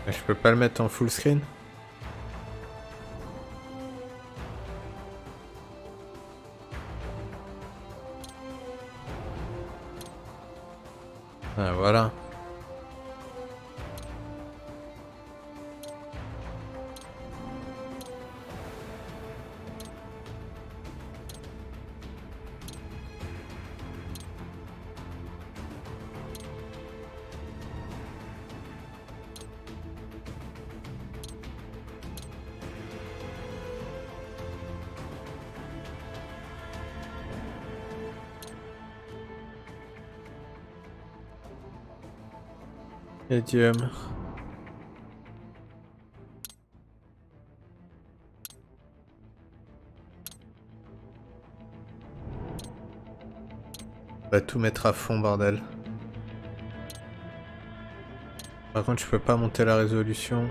Mais je peux pas le mettre en full screen? Ah voilà. Medium. On va tout mettre à fond, bordel. Par contre, je peux pas monter la résolution.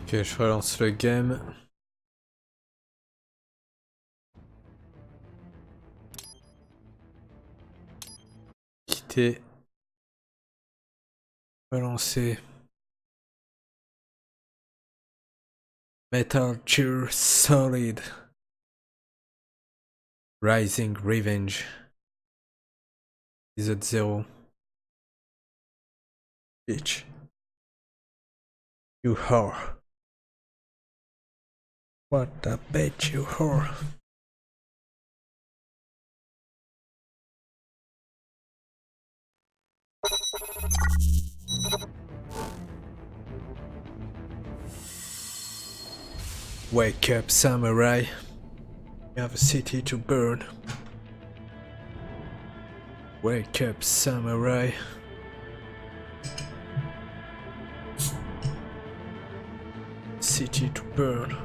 Ok, je relance le game. Quitter. Relancer. Metal Gear Solid. Rising Revenge. Épisode 0. Bitch. You whore. What a bitch, you whore. Wake up, samurai. You have a city to burn. Wake up, samurai. City to burn.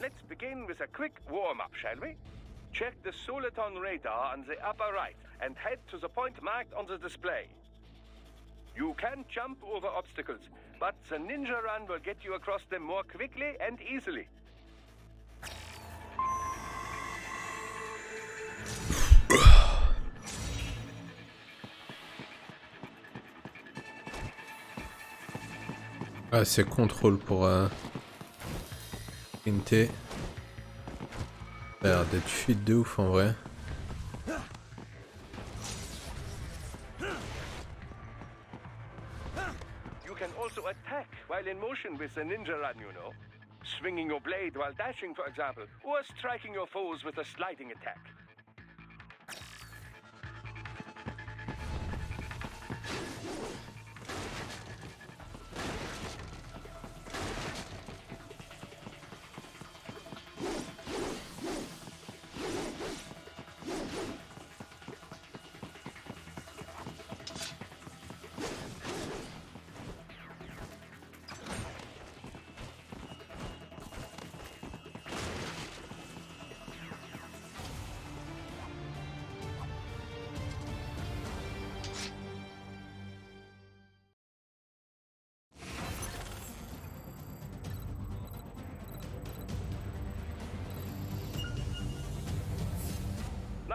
Let's begin with a quick warm-up, shall we? Check the Soliton radar on the upper right and head to the point marked on the display. You can jump over obstacles, but the ninja run will get you across them more quickly and easily. Ah, c'est contrôle pour sprinter. Ça a l'air d'être fuite de ouf en vrai. You can also attack while in motion with the ninja run, you know. Swinging your blade while dashing, for example, or striking your foes with a sliding attack.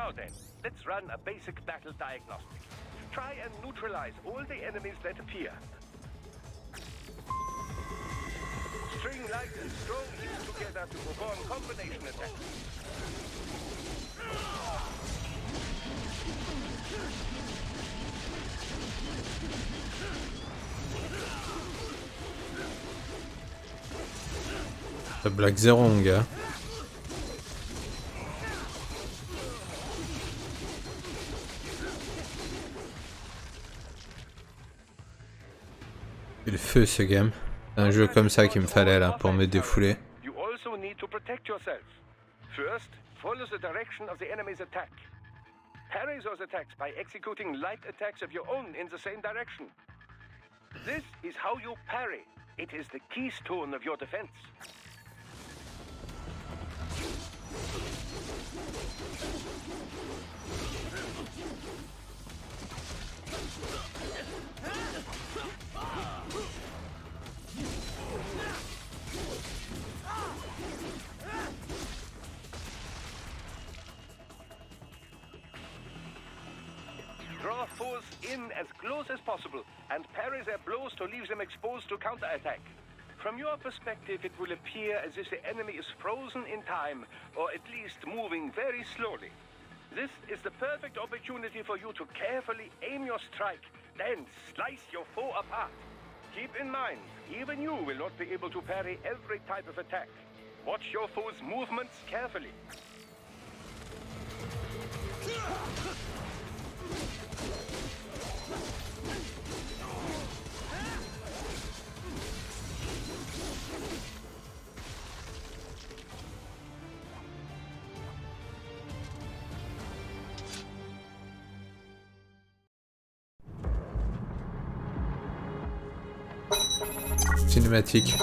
Now then, let's run a basic battle diagnostic. Try and neutralize all the enemies that appear. String light and strong heat together to perform combination attacks. Ça blague zéro mon gars. C'est le feu ce game. C'est un jeu comme ça qu'il me fallait là pour me défouler. You also need to protect yourself. First, follow the direction of the enemy's attack. Parry those attacks by executing light attacks of your own in the same direction. This is how you parry. It is the keystone of your defense. Draw foes in as close as possible and parry their blows to leave them exposed to counterattack. From your perspective, it will appear as if the enemy is frozen in time, or at least moving very slowly. This is the perfect opportunity for you to carefully aim your strike, then slice your foe apart. Keep in mind, even you will not be able to parry every type of attack. Watch your foe's movements carefully. Cinématique.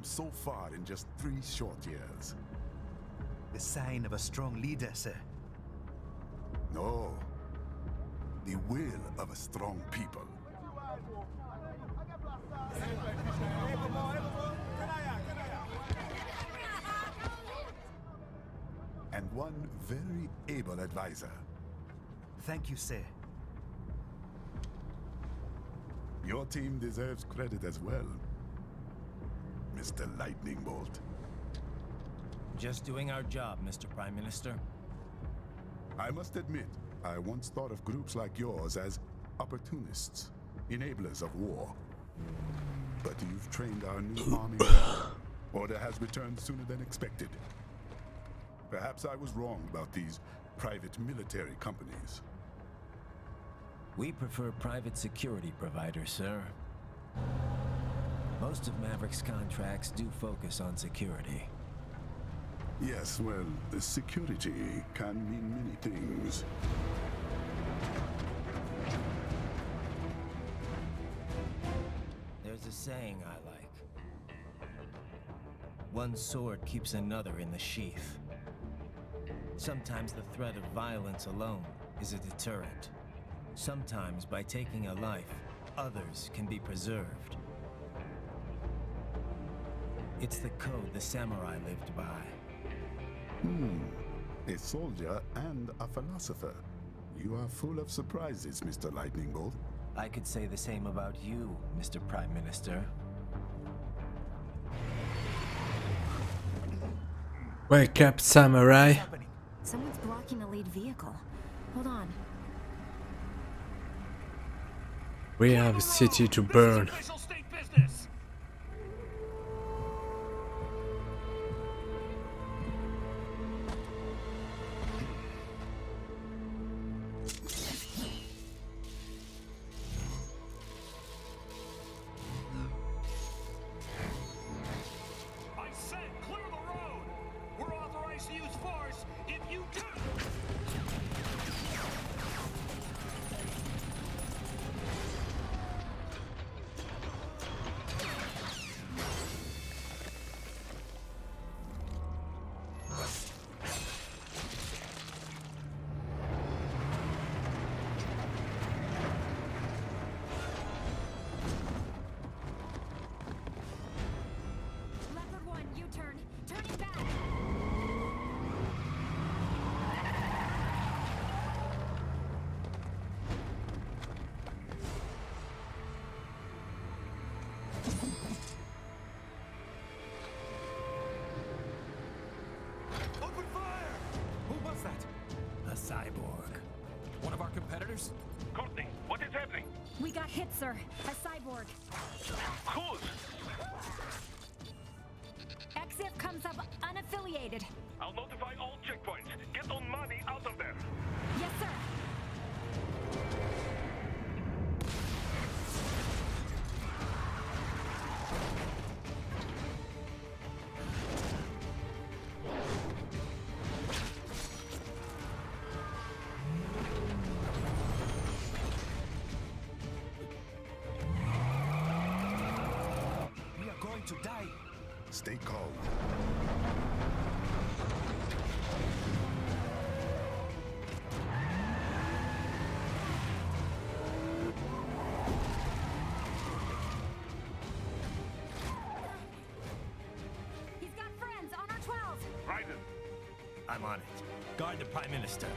So far in just 3 short years. The sign of a strong leader, sir. No. The will of a strong people. And one very able advisor. Thank you, sir. Your team deserves credit as well, Mr. Lightning Bolt. Just doing our job, Mr. Prime Minister. I must admit, I once thought of groups like yours as opportunists, enablers of war. But you've trained our new army well. Order has returned sooner than expected. Perhaps I was wrong about these private military companies. We prefer private security providers, sir. Most of Maverick's contracts do focus on security. Yes, well, the security can mean many things. There's a saying I like. One sword keeps another in the sheath. Sometimes the threat of violence alone is a deterrent. Sometimes by taking a life, others can be preserved. It's the code the samurai lived by. A soldier and a philosopher. You are full of surprises, Mr. Lightning Bolt. I could say the same about you, Mr. Prime Minister. Wake up, samurai. Someone's blocking the lead vehicle. Hold on. We have a city to burn. We got hit, sir. A cyborg. Whose? Exif comes up unaffiliated. I'll notify all checkpoints. Get on money out of there. Yes, sir. We are going to die. Stay calm. He's got friends on our 12. Raiden, I'm on it. Guard the Prime Minister.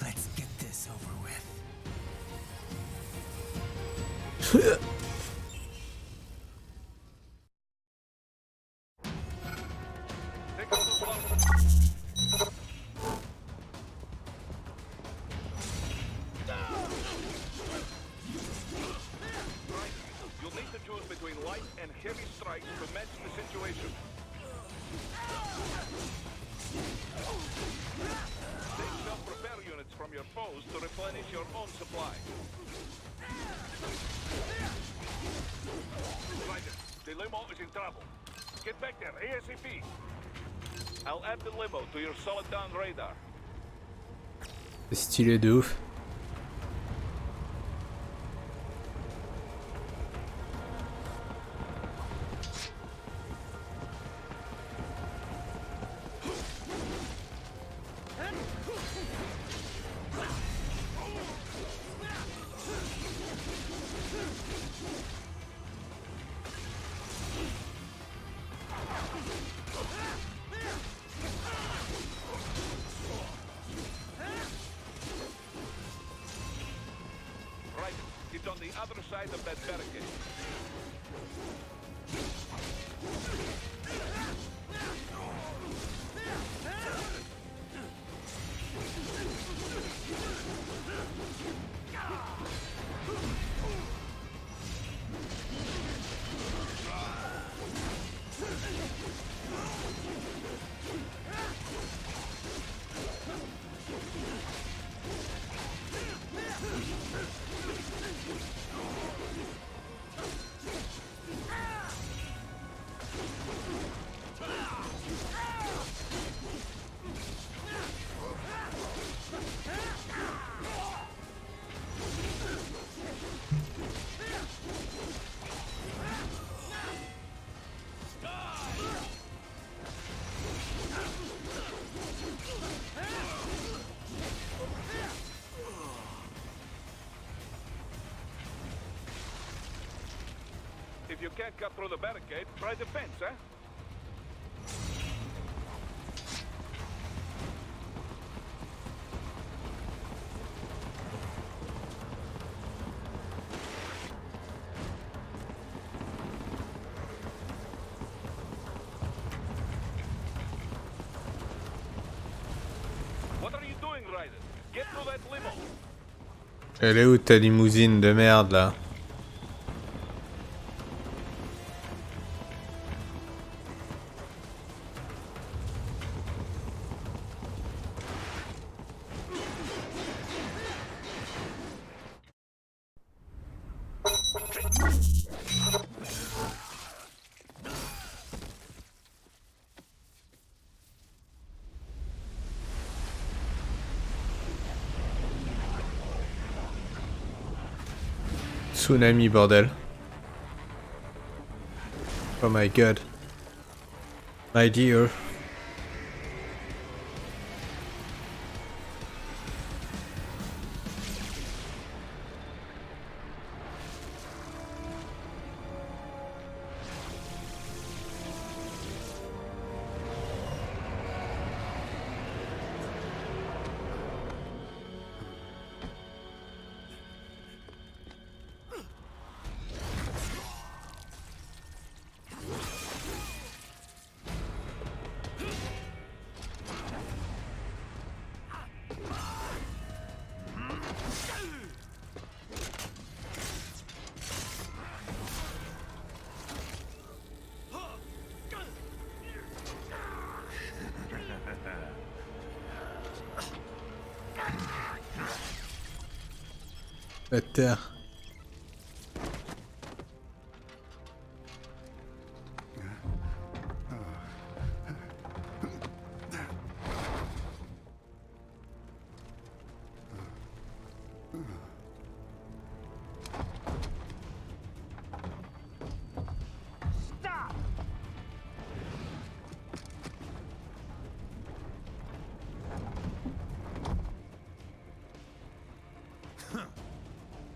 Let's get this over with. take us to one. Right. You'll need to choose between light and heavy strikes to match the situation. Take self-repair units from your foes to replenish your own supply. Right. The limo is in trouble. Get back there, ASAP. I'll add the limo to your solid down radar. C'est stylé de ouf. Right. It's on the other side of that barricade. If you can't cut through the barricade, try the fence, eh? What are you doing, Raiden? Get through that limo. Elle est où ta limousine de merde là? Tsunami, bordel. Oh my god. My dear. La terre.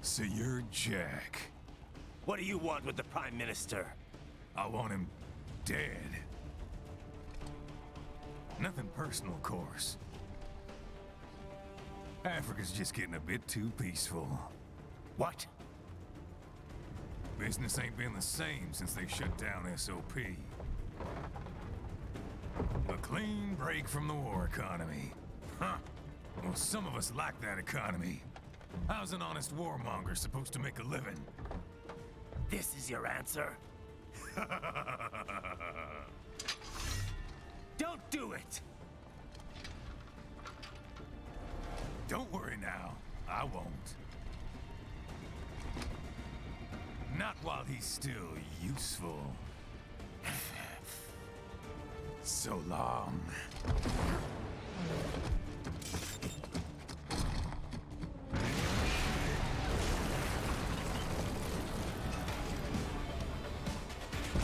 So you're Jack. What do you want with the Prime Minister? I want him dead. Nothing personal, of course. Africa's just getting a bit too peaceful. What? Business ain't been the same since they shut down SOP. A clean break from the war economy. Huh. Well, some of us like that economy. How's an honest warmonger supposed to make a living? This is your answer? Don't do it! Don't worry now, I won't. Not while he's still useful. So long.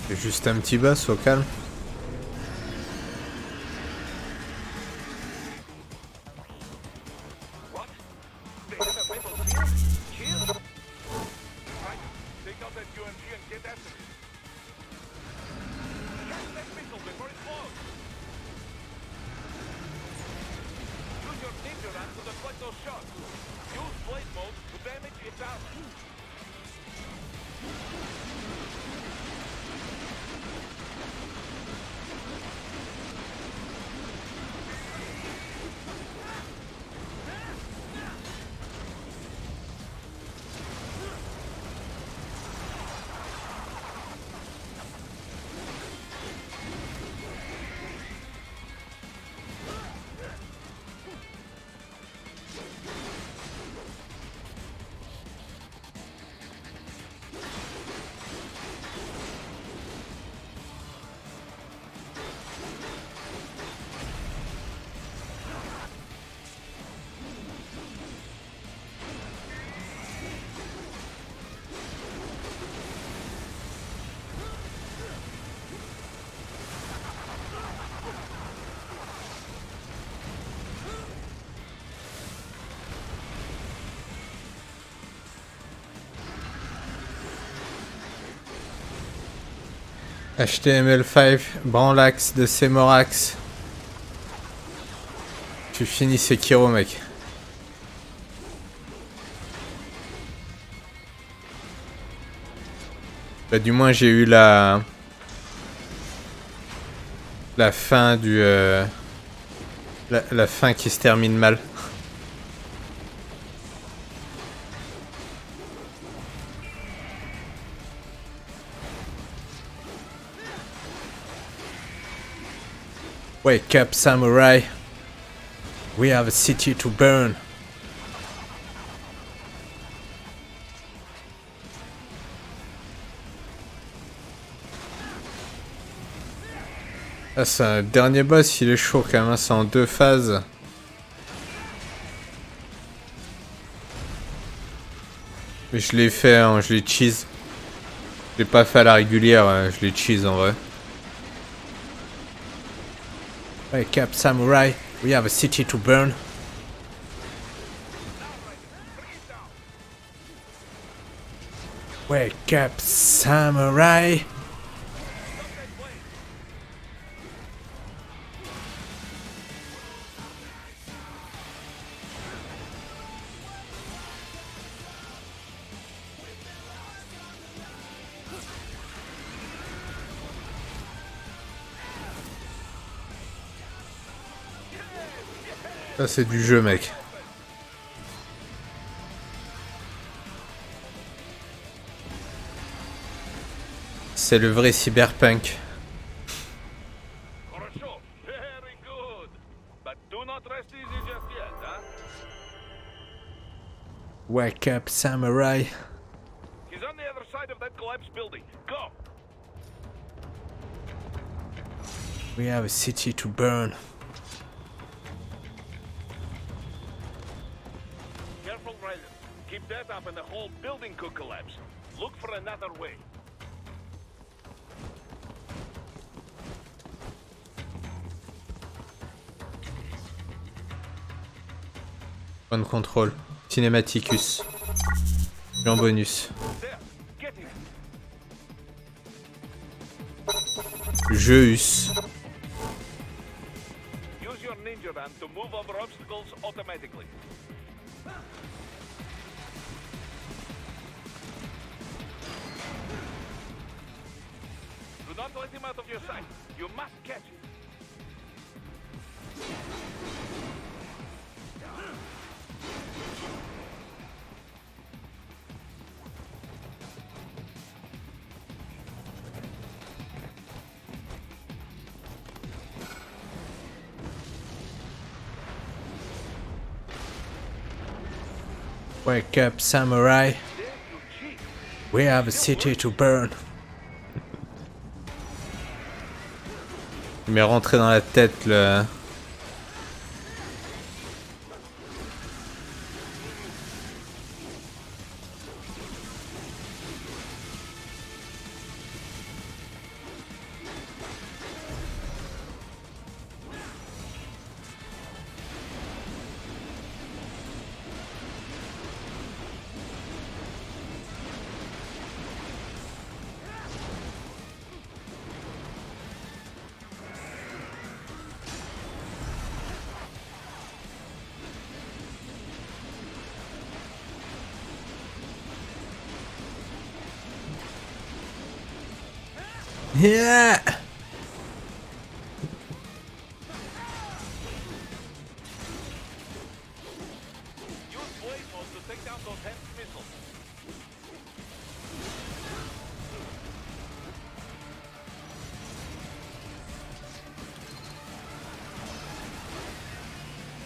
J'ai juste un petit boss, au calme. What? They have a weapon here? Here? Right. Take out that UMG and get after it. Catch that missile before it blows. Use your ninja ram to deflect those shots. Use blade mode to damage its armor. HTML5, branlaxe de Semorax. Tu finis Sekiro, mec. Bah, du moins, j'ai eu la fin du... La fin qui se termine mal. Wake up, samurai. We have a city to burn. Ah, c'est un dernier boss, il est chaud quand même, hein. C'est en 2 phases. Mais je l'ai fait, hein, je l'ai cheese. Je l'ai pas fait à la régulière, hein, je l'ai cheese en vrai. Wake up, samurai. We have a city to burn. Wake up, samurai. Ça c'est du jeu, mec. C'est le vrai cyberpunk. Хорошо. Very good. But do not rest easy just yet, huh? Wake up, samurai. He's on the other side of that collapsed building. Go! We have a city to burn. Careful, Ryder. Keep that up and the whole building could collapse. Look for another way. Point de contrôle. Cinématicus. Et en bonus. There, get him. Jeux. Use your ninja van to move over obstacles automatically. Do not let him out of your sight. You must catch him. Wake up, samurai. There you cheat. We have a city to burn. Il m'est rentré dans la tête le... Yeah! Use blade mode to take down those heavy missiles.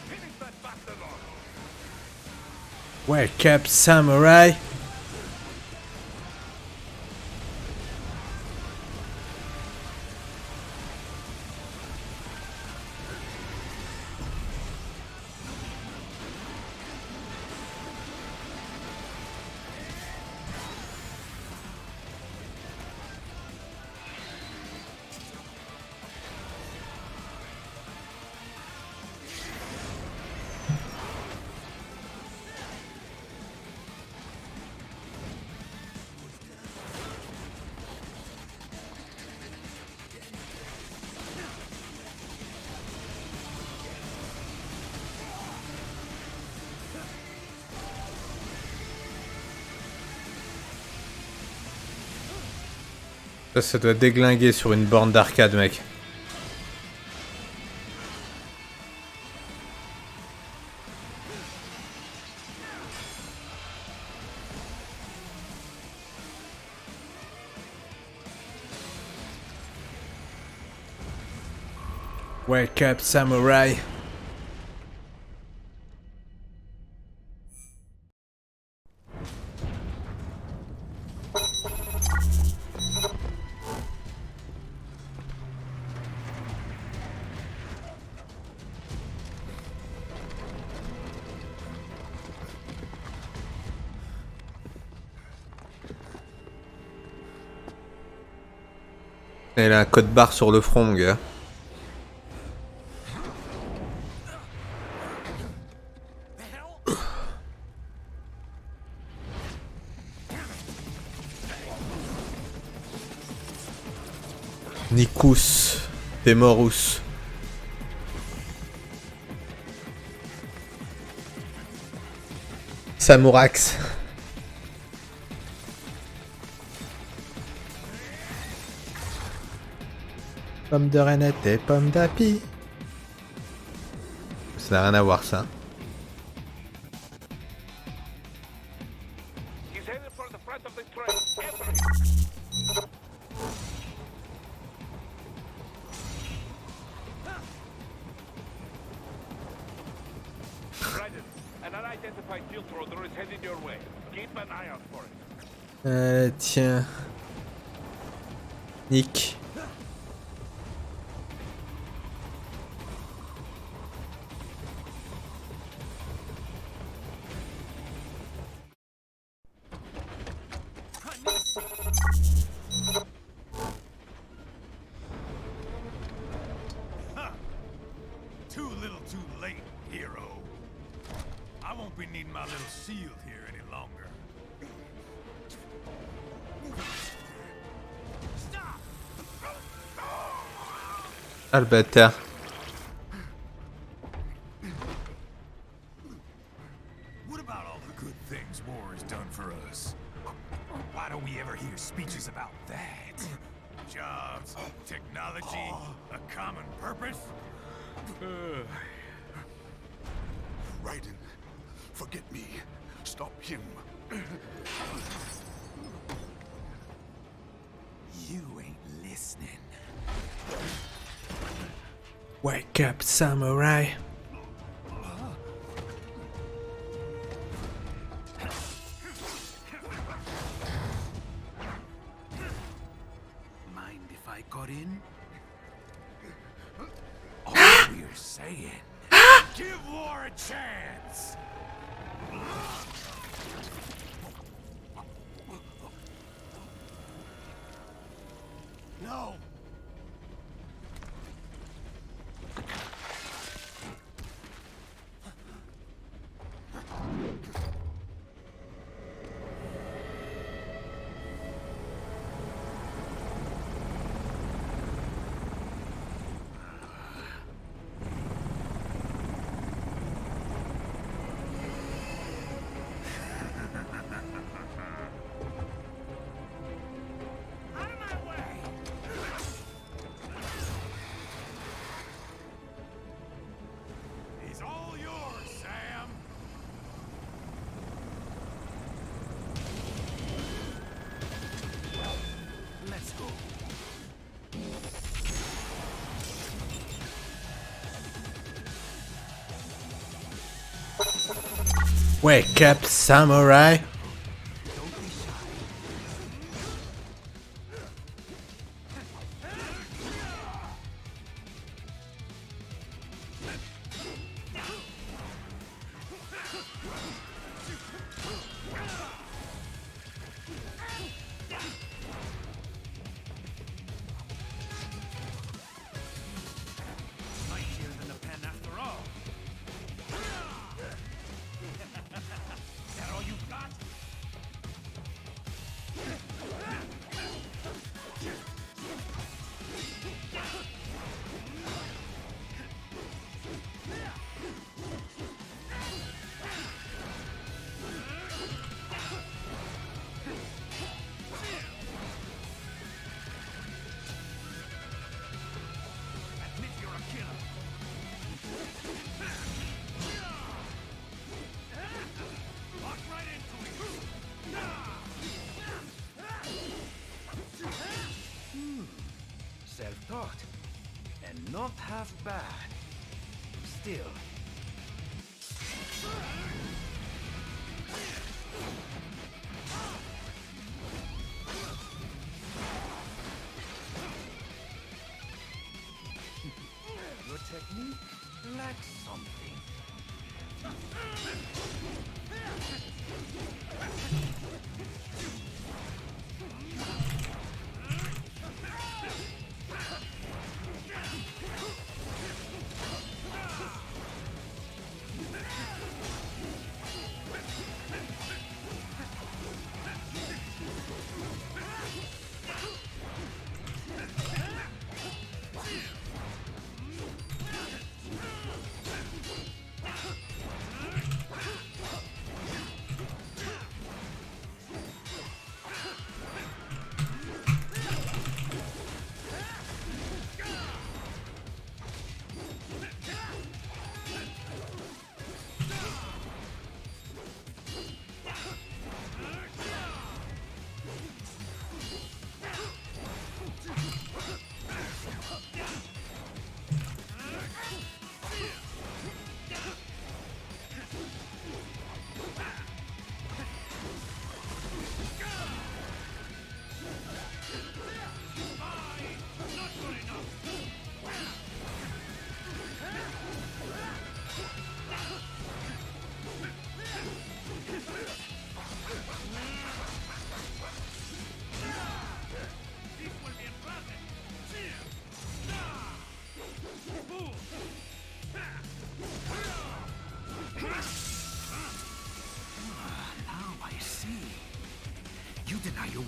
Finish that bastard off. Wake up, samurai. Ça doit déglinguer sur une borne d'arcade, mec. Wake up, samurai. Il a un code barre sur le front, mon gars. Nikus, t'es morus. Samourax. Pomme de renette et pomme d'api. Ça n'a rien à voir, ça. He's headed for the front of the train. Enter him. Right. An unidentified field roader is headed your way. Keep an eye out for it. Tiens. Nick. Too little too late, hero. I won't be needing my little shield here any longer. Ah le bâtard. What about all the good things war has done for us? Why don't we ever hear speeches about that? Jobs, technology, a common purpose? Raiden, forget me. Stop him. You ain't listening. Wake up, samurai. Mind if I got in? All we're saying, give war a chance! No! He's all yours, Sam! Let's go. Wake up, samurai. Mightier than the pen after all. Is that all you've got? Admit you're a killer. Walk right into it. Self-taught. And not half bad. Still. Your technique lacks something.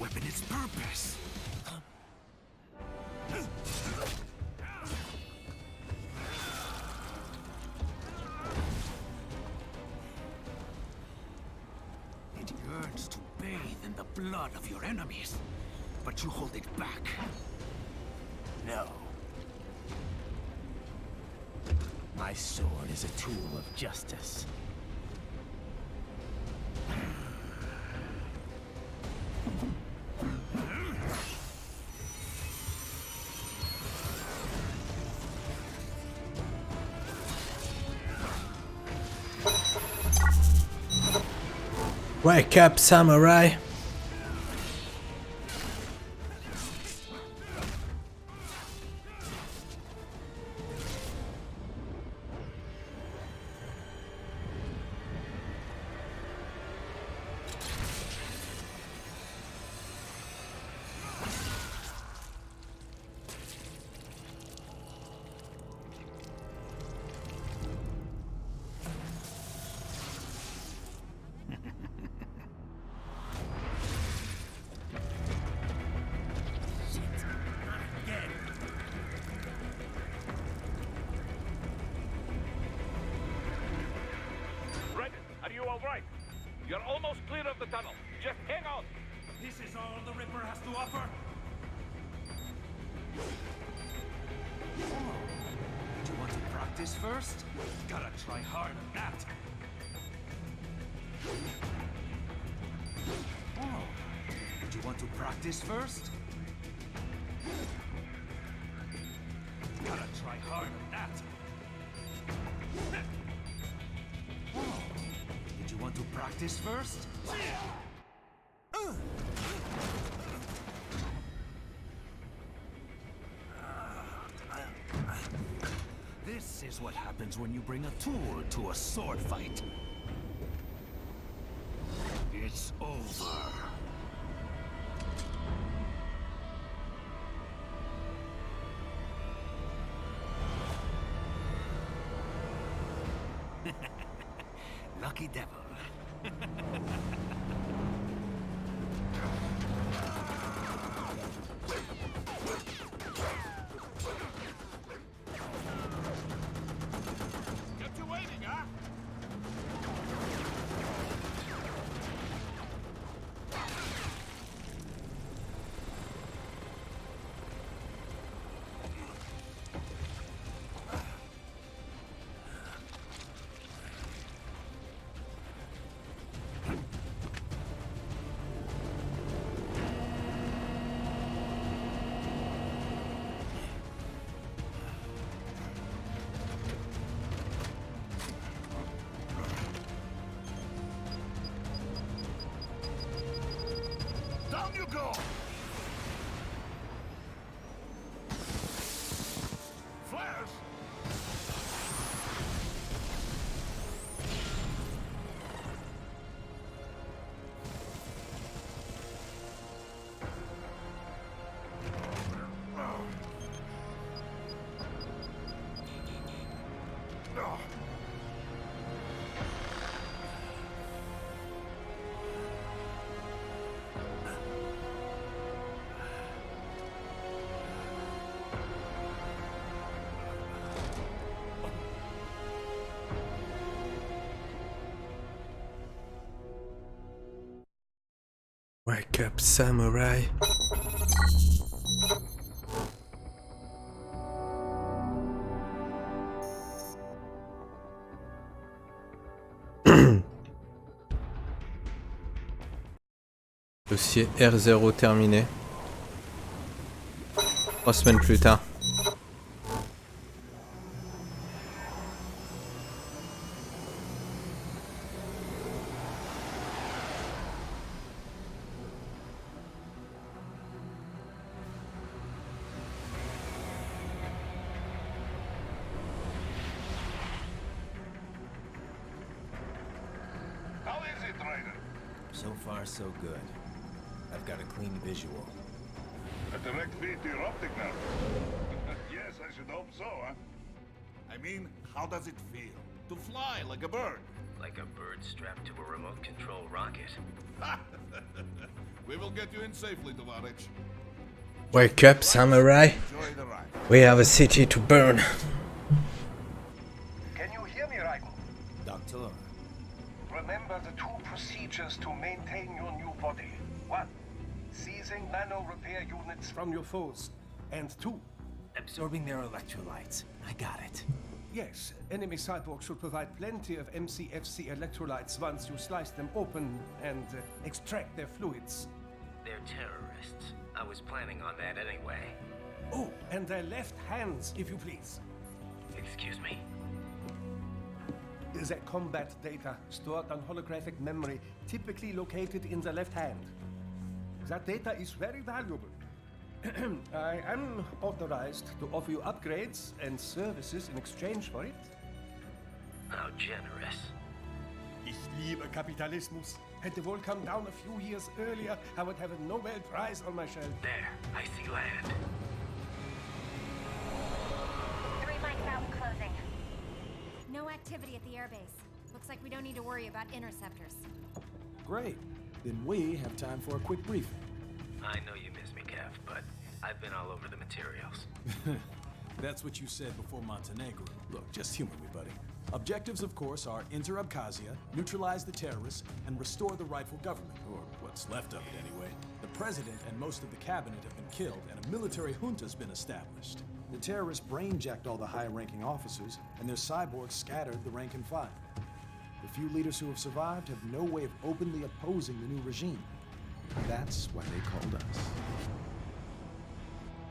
weapon its purpose. It yearns to bathe in the blood of your enemies, but you hold it back. No. My sword is a tool of justice. Wake up, samurai! Alright, you're almost clear of the tunnel. Just hang on. This is all the Ripper has to offer? Oh, do you want to practice first? Gotta try hard at that. Oh, do you want to practice first? Gotta try hard at that. Oh, did you want to practice first? This is what happens when you bring a tool to a sword fight. It's over. Lucky devil. Get you waiting, huh? Down you go! Flares! Wake up, samurai. Dossier R0 terminé. 3 semaines plus tard. How is it, Ryder? So far, so good. I've got a clean visual. A direct feed to your optic now. Yes, I should hope so, huh? I mean, how does it feel? To fly like a bird? Like a bird strapped to a remote control rocket. We will get you in safely, Tovarich. Wake up, samurai. Enjoy the ride. We have a city to burn. Can you hear me, Raiko? Doctor. Remember the two procedures to maintain your new body. 1. Seizing nano repair units from your foes. And 2. Absorbing their electrolytes. I got it. Yes, enemy cyborgs should provide plenty of MCFC electrolytes once you slice them open and extract their fluids. They're terrorists. I was planning on that anyway. Oh, and their left hands, if you please. Excuse me? The combat data stored on holographic memory, typically located in the left hand. That data is very valuable. I am authorized to offer you upgrades and services in exchange for it. How generous. Ich liebe Kapitalismus. Had the wall come down a few years earlier, I would have a Nobel Prize on my shelf. There, I see land. 3 mics out and closing. No activity at the airbase. Looks like we don't need to worry about interceptors. Great. Then we have time for a quick briefing. I know you miss me, Kev, but I've been all over the materials. That's what you said before Montenegro. Look, just humor me, buddy. Objectives, of course, are enter Abkhazia, neutralize the terrorists, and restore the rightful government, or what's left of it anyway. The president and most of the cabinet have been killed, and a military junta's been established. The terrorists brainjacked all the high-ranking officers, and their cyborgs scattered the rank and file. The few leaders who have survived have no way of openly opposing the new regime. That's why they called us.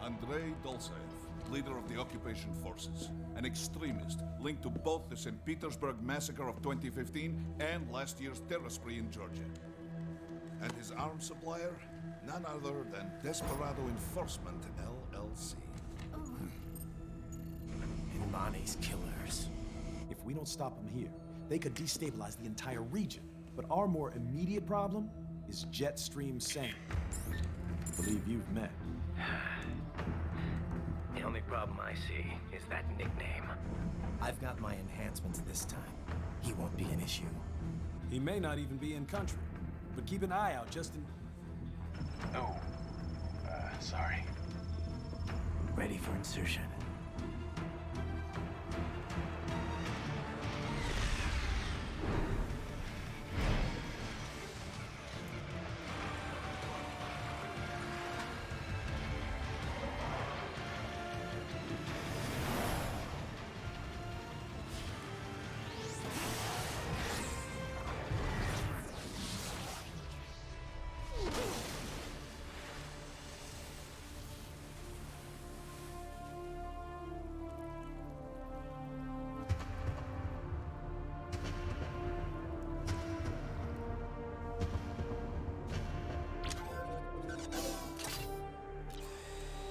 Andrei Dolzaev, leader of the occupation forces, an extremist linked to both the St. Petersburg massacre of 2015 and last year's terror spree in Georgia. And his arms supplier, none other than Desperado Enforcement, LLC. Bonnie's killers. If we don't stop them here, they could destabilize the entire region. But our more immediate problem is Jetstream Sam. I believe you've met. The only problem I see is that nickname. I've got my enhancements this time. He won't be an issue. He may not even be in country, but keep an eye out just in... Oh, sorry. Ready for insertion.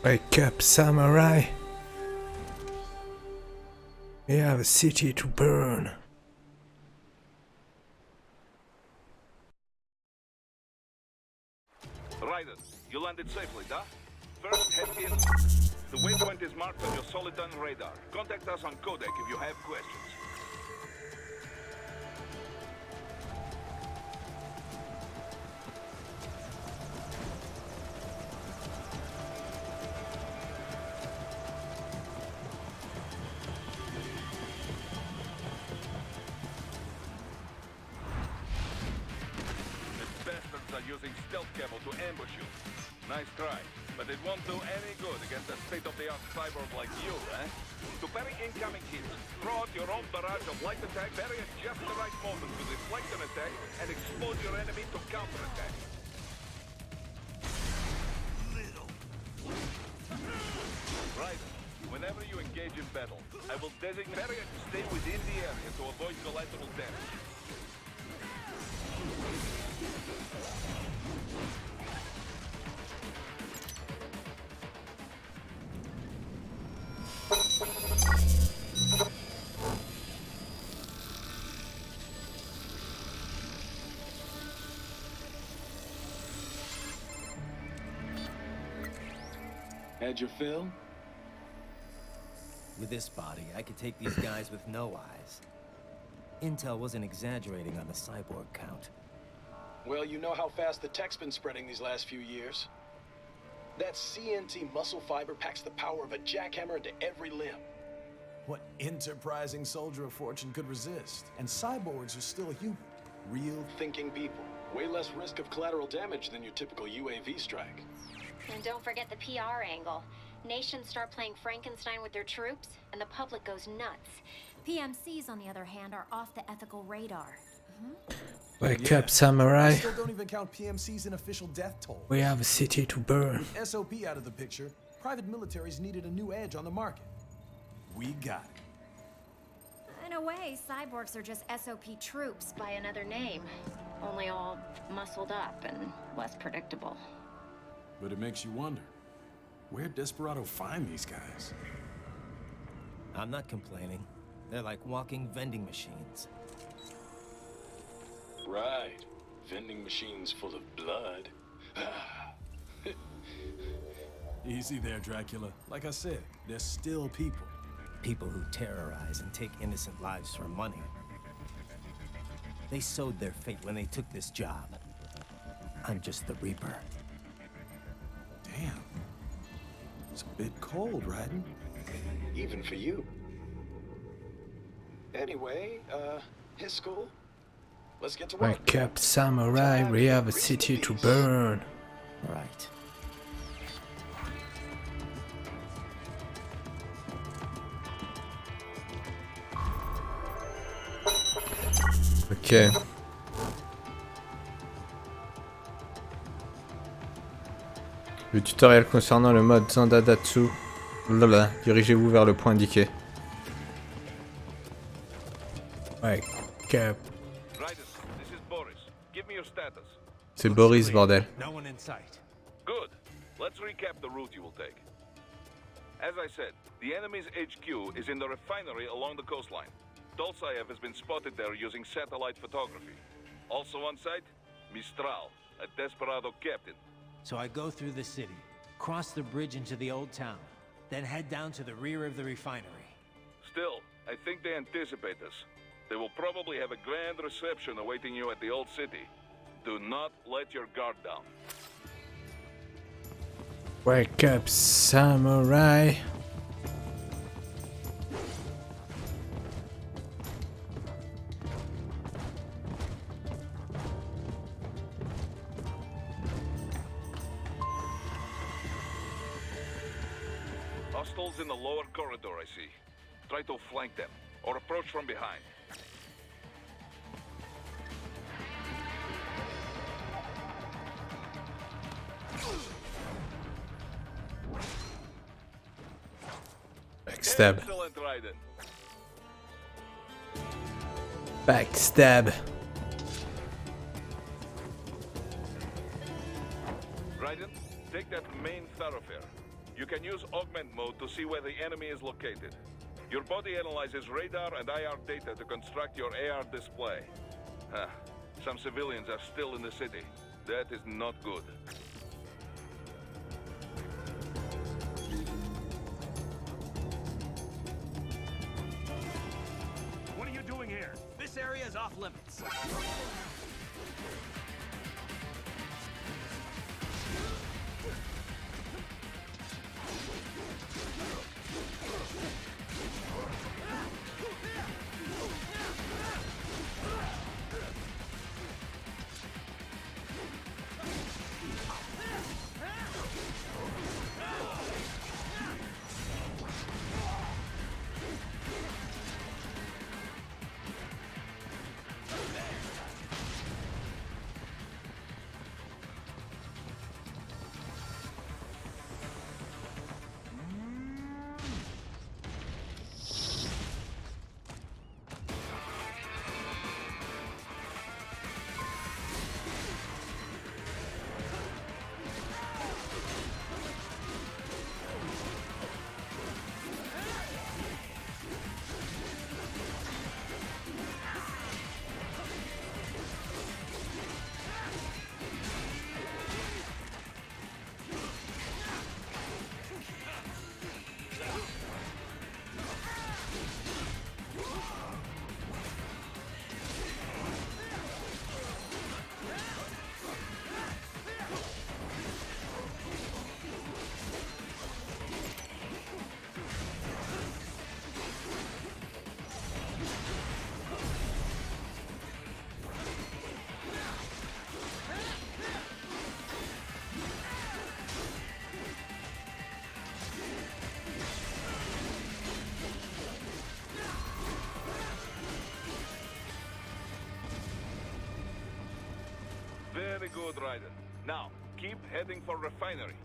Wake up, samurai. We have a city to burn. Riders, you landed safely, da? First, head in. The waypoint is marked on your Soliton radar. Contact us on codec if you have questions. Using stealth cable to ambush you. Nice try, but it won't do any good against a state-of-the-art cyborg like you, eh? To parry incoming hits, throw out your own barrage of light attack, parry at just the right moment to deflect an attack, and expose your enemy to counterattack. Right. Whenever you engage in battle, I will designate barrier to stay within the area to avoid collateral damage. Had your fill? With this body, I could take these guys with no eyes. Intel wasn't exaggerating on the cyborg count. Well, you know how fast the tech's been spreading these last few years. That CNT muscle fiber packs the power of a jackhammer into every limb. What enterprising soldier of fortune could resist? And cyborgs are still human. Real thinking people. Way less risk of collateral damage than your typical UAV strike. And don't forget the PR angle. Nations start playing Frankenstein with their troops, and the public goes nuts. PMCs, on the other hand, are off the ethical radar. Wake up, samurai. I still don't even count PMCs in official death toll. We have a city to burn. With SOP out of the picture, private militaries needed a new edge on the market. We got it. In a way, cyborgs are just SOP troops by another name. Only all muscled up and less predictable. But it makes you wonder, where'd Desperado find these guys? I'm not complaining. They're like walking vending machines. Right. Vending machines full of blood. Easy there, Dracula. Like I said, they're still people. People who terrorize and take innocent lives for money. They sowed their fate when they took this job. I'm just the Reaper. Damn. It's a bit cold, Raiden. Even for you. Anyway, his school. Let's get to work. Wake up, samurai. We have a city to burn. Right. Ok. Le tutoriel concernant le mode Zandadatsu. Blablabla. Dirigez-vous vers le point indiqué. Wake up. C'est Boris, bordel. No one in sight. Good. Let's recap the route you will take. As I said, the enemy's HQ is in the refinery along the coastline. Dolsaev has been spotted there using satellite photography. Also on site, Mistral, a desperado captain. So I go through the city, cross the bridge into the old town, then head down to the rear of the refinery. Still, I think they anticipate us. They will probably have a grand reception awaiting you at the old city. Do not let your guard down. Wake up, samurai. Hostiles in the lower corridor, I see. Try to flank them, or approach from behind. Backstab. Excellent, Raiden. Backstab. Raiden, take that main thoroughfare. You can use augment mode to see where the enemy is located. Your body analyzes radar and IR data to construct your AR display. Some civilians are still in the city. That is not good. What are you doing here? This area is off limits. Very good, Raiden. Now, keep heading for refinery.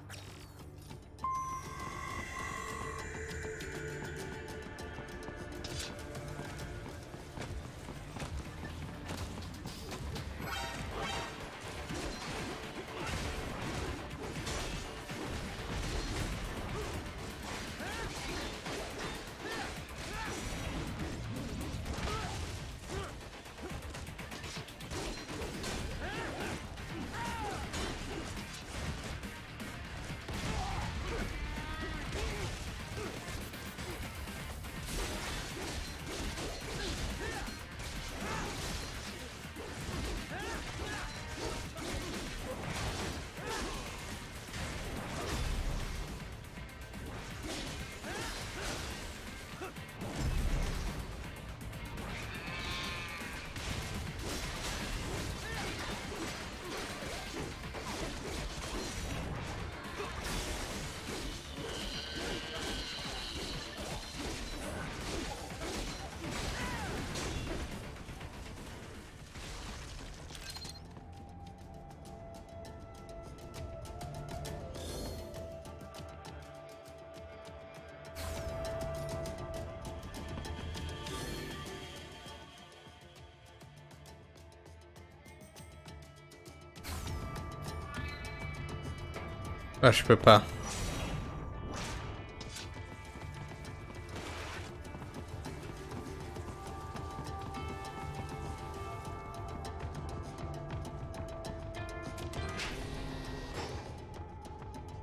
Ah, je peux pas.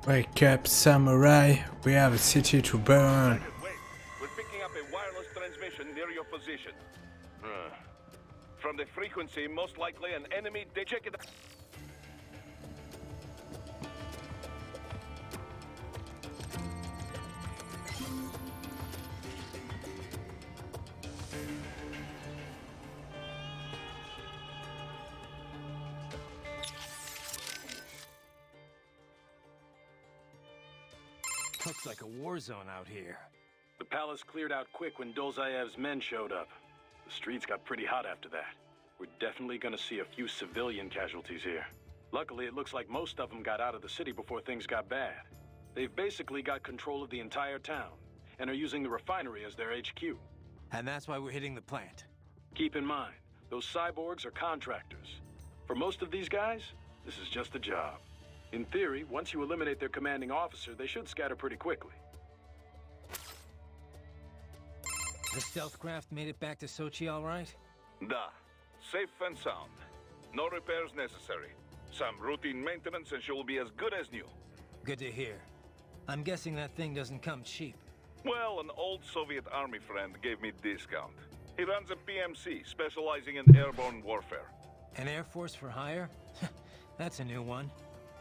Wake up, samurai. We have a city to burn. Wait, we're picking up a wireless transmission near your position. From the frequency, most likely an enemy. Check it out. Looks like a war zone out here. The palace cleared out quick when Dolzaev's men showed up. The streets got pretty hot after that. We're definitely gonna see a few civilian casualties here. Luckily, it looks like most of them got out of the city before things got bad. They've basically got control of the entire town, and are using the refinery as their HQ. And that's why we're hitting the plant. Keep in mind, those cyborgs are contractors. For most of these guys, this is just a job. In theory, once you eliminate their commanding officer, they should scatter pretty quickly. The stealth craft made it back to Sochi all right? Da. Safe and sound. No repairs necessary. Some routine maintenance and she will be as good as new. Good to hear. I'm guessing that thing doesn't come cheap. Well, an old Soviet army friend gave me discount. He runs a PMC, specializing in airborne warfare. An Air Force for hire? That's a new one.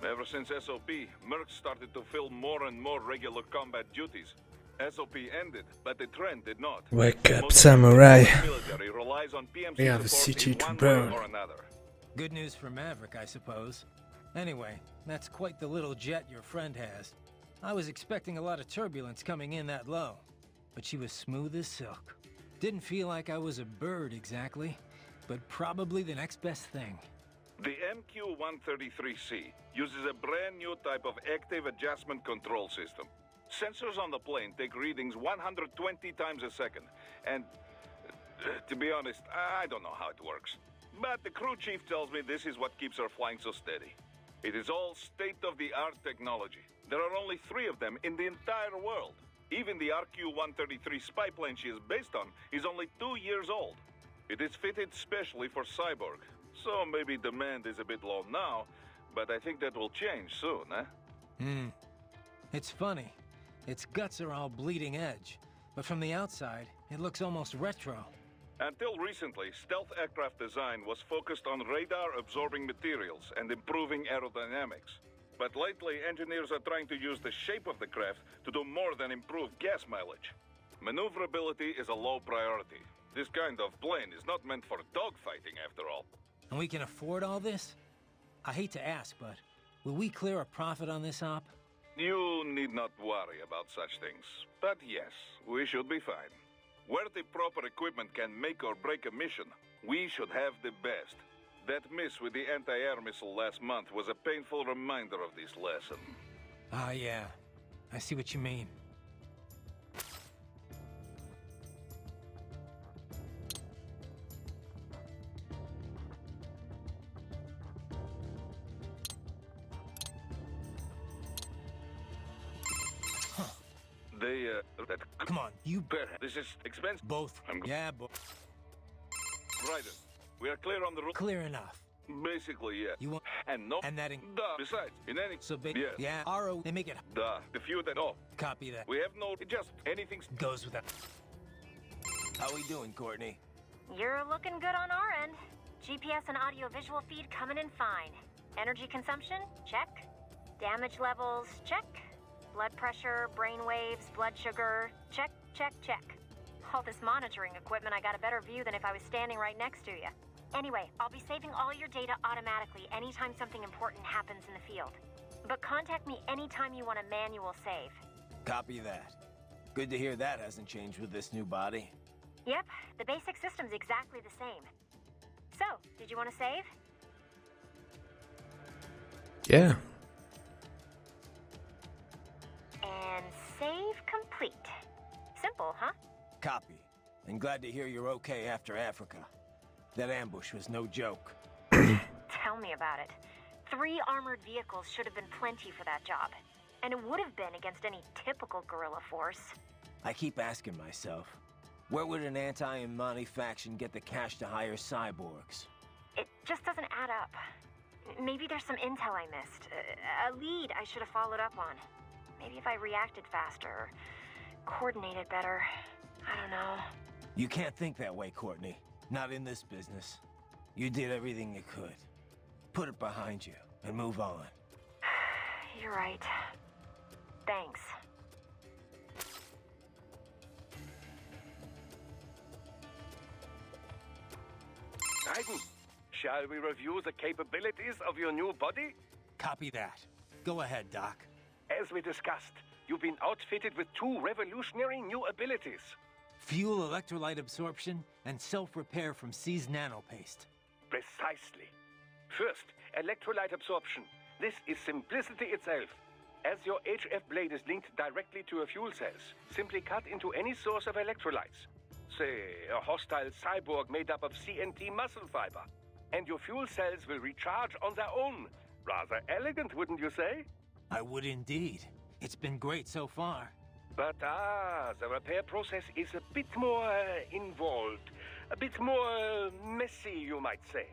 Ever since SOP, Mercs started to fill more and more regular combat duties. SOP ended, but the trend did not. Wake up, Most samurai. military relies on PMC We have a support city in to one burn. way or another. Good news for Maverick, I suppose. Anyway, that's quite the little jet your friend has. I was expecting a lot of turbulence coming in that low, but she was smooth as silk. Didn't feel like I was a bird exactly, but probably the next best thing. The MQ-133C uses a brand new type of active adjustment control system. Sensors on the plane take readings 120 times a second, and to be honest, I don't know how it works. But the crew chief tells me this is what keeps her flying so steady. It is all state-of-the-art technology. There are only 3 of them in the entire world. Even the RQ-133 spy plane she is based on is only 2 years old. It is fitted specially for Cyborg, so maybe demand is a bit low now, but I think that will change soon, eh? It's funny. Its guts are all bleeding edge, but from the outside, it looks almost retro. Until recently, stealth aircraft design was focused on radar-absorbing materials and improving aerodynamics. But lately, engineers are trying to use the shape of the craft to do more than improve gas mileage. Maneuverability is a low priority. This kind of plane is not meant for dogfighting, after all. And we can afford all this? I hate to ask, but will we clear a profit on this op? You need not worry about such things. But yes, we should be fine. Where the proper equipment can make or break a mission, we should have the best. That miss with the anti-air missile last month was a painful reminder of this lesson. Ah, yeah. I see what you mean. That... Come on, you... This is expensive. Both. Yeah, both. Right. We are clear on the rule. Clear enough. Basically, yeah. You want... And no... And that... Duh. Besides, in any... So big... Yes. Yeah, RO, they make it... Duh. The few that... Oh. Copy that. We have no... Just anything... Goes with that. How we doing, Courtney? You're looking good on our end. GPS and audio-visual feed coming in fine. Energy consumption? Check. Damage levels? Check. Blood pressure, brain waves, blood sugar? Check, check, check. All this monitoring equipment, I got a better view than if I was standing right next to you. Anyway, I'll be saving all your data automatically anytime something important happens in the field. But contact me anytime you want a manual save. Copy that. Good to hear that hasn't changed with this new body. Yep, the basic system's exactly the same. So, did you want to save? Yeah. And save complete. Simple, huh? Copy. And glad to hear you're okay after Africa. That ambush was no joke. Tell me about it. 3 armored vehicles should have been plenty for that job. And it would have been against any typical guerrilla force. I keep asking myself, where would an anti-Imani faction get the cash to hire cyborgs? It just doesn't add up. Maybe there's some intel I missed. A lead I should have followed up on. Maybe if I reacted faster, or coordinated better. I don't know. You can't think that way, Courtney. Not in this business. You did everything you could. Put it behind you and move on. You're right. Thanks. Raiden, shall we review the capabilities of your new body? Copy that. Go ahead, Doc. As we discussed, you've been outfitted with 2 revolutionary new abilities. Fuel electrolyte absorption and self-repair from C's nanopaste. Precisely. First, electrolyte absorption. This is simplicity itself. As your HF blade is linked directly to your fuel cells, simply cut into any source of electrolytes. Say, a hostile cyborg made up of CNT muscle fiber. And your fuel cells will recharge on their own. Rather elegant, wouldn't you say? I would indeed. It's been great so far. But the repair process is a bit more involved. A bit more messy, you might say.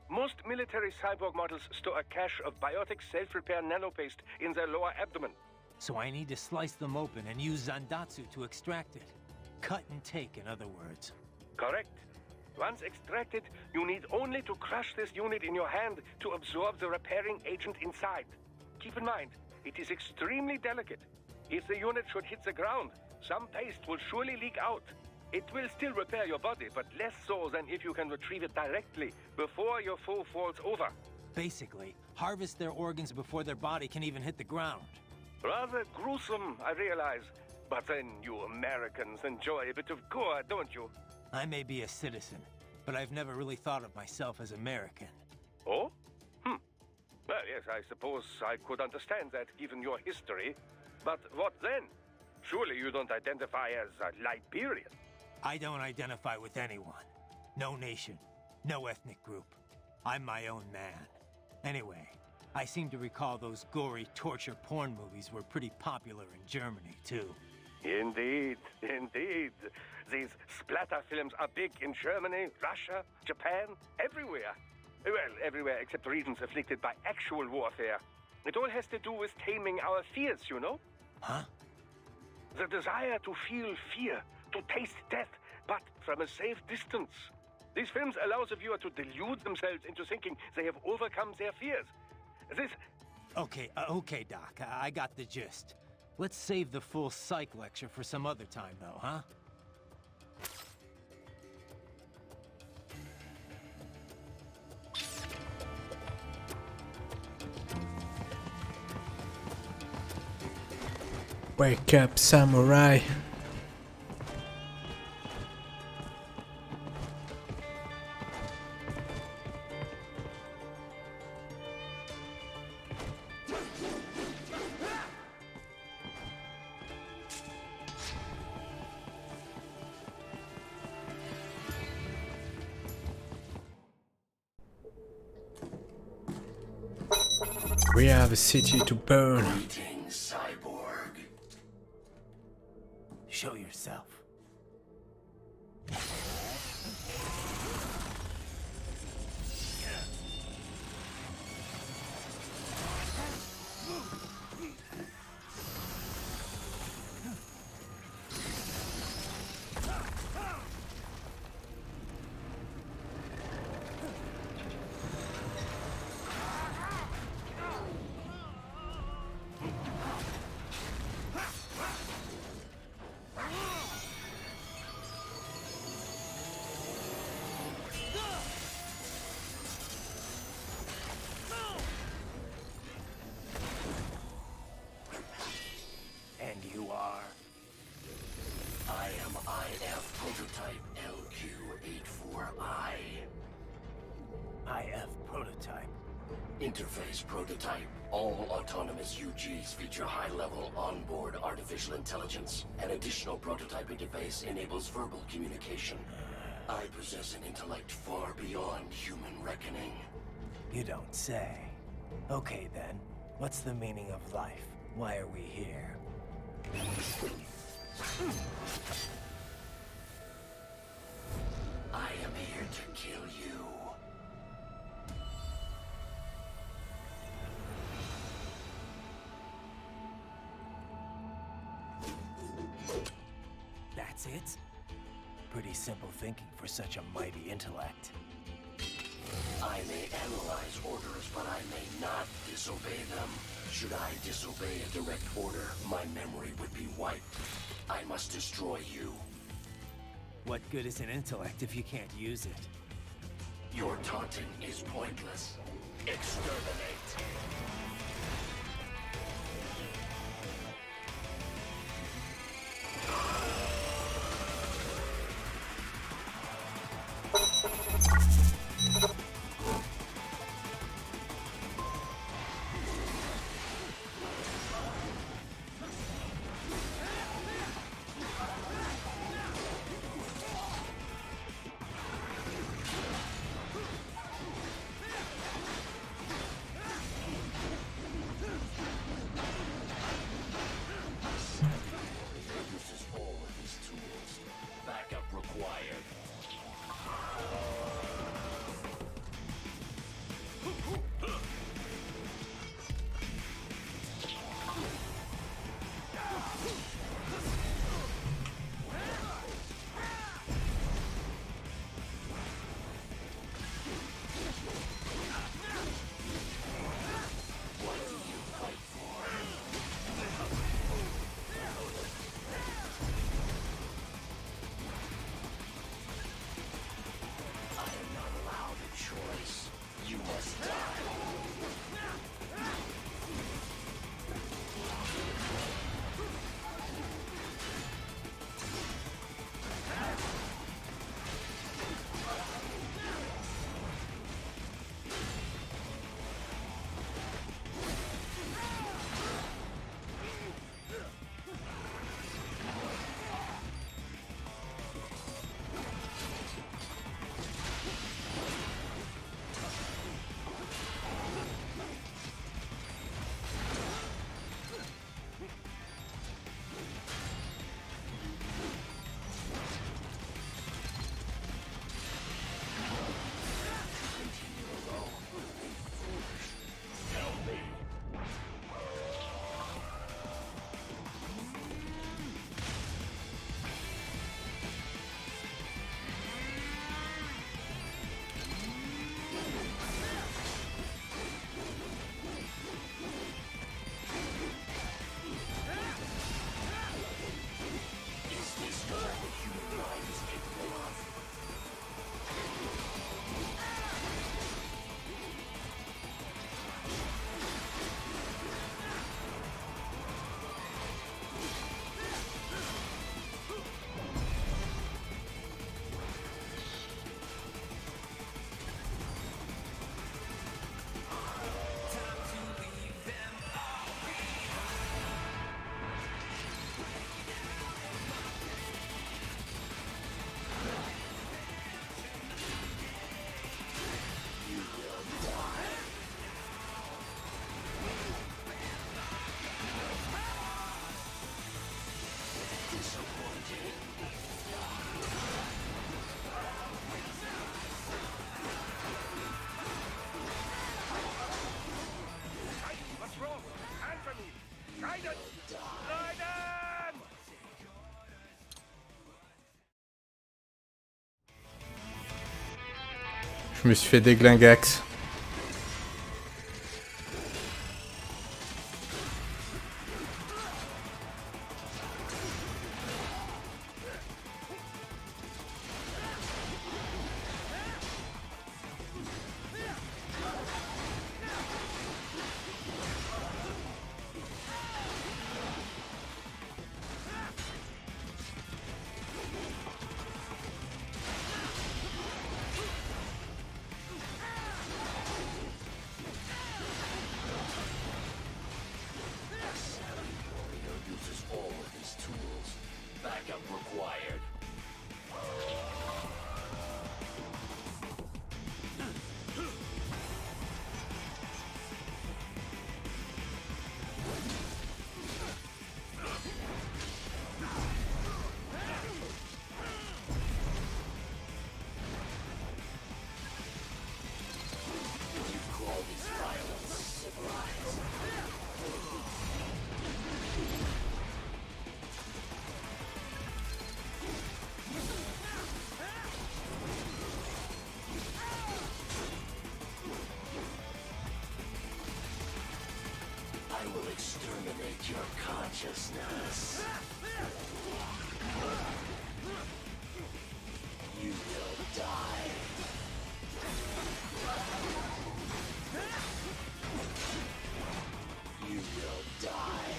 Most military cyborg models store a cache of biotic self-repair nanopaste in their lower abdomen. So I need to slice them open and use Zandatsu to extract it. Cut and take, in other words. Correct. Once extracted, you need only to crush this unit in your hand to absorb the repairing agent inside. Keep in mind, it is extremely delicate. If the unit should hit the ground, some paste will surely leak out. It will still repair your body, but less so than if you can retrieve it directly before your foe falls over. Basically, harvest their organs before their body can even hit the ground. Rather gruesome, I realize. But then you Americans enjoy a bit of gore, don't you? I may be a citizen, but I've never really thought of myself as American. Oh? Well, yes, I suppose I could understand that given your history. But what then? Surely you don't identify as a Liberian. I don't identify with anyone. No nation, no ethnic group. I'm my own man. Anyway, I seem to recall those gory torture porn movies were pretty popular in Germany, too. Indeed, indeed. These splatter films are big in Germany, Russia, Japan, everywhere. Well, everywhere except regions afflicted by actual warfare. It all has to do with taming our fears, you know? Huh? The desire to feel fear, to taste death, but from a safe distance. These films allow the viewer to delude themselves into thinking they have overcome their fears. This... Okay, Doc, I got the gist. Let's save the full psych lecture for some other time, though, huh? Wake up, samurai. We have a city to burn. Greetings, cyborg. Show yourself. And you are? I am IF Prototype LQ84I. IF Prototype. Interface Prototype. All autonomous UGs feature high-level onboard artificial intelligence. An additional prototype interface enables verbal communication. I possess an intellect far beyond human reckoning. You don't say. Okay then, what's the meaning of life? Why are we here? I am here to kill you. That's it? Pretty simple thinking for such a mighty intellect. I may analyze orders, but I may not disobey them. Should I disobey a direct order, my memory would be wiped. I must destroy you. What good is an intellect if you can't use it? Your taunting is pointless. Exterminate. Je me suis fait déglingax. I will exterminate your consciousness. You will die. You will die.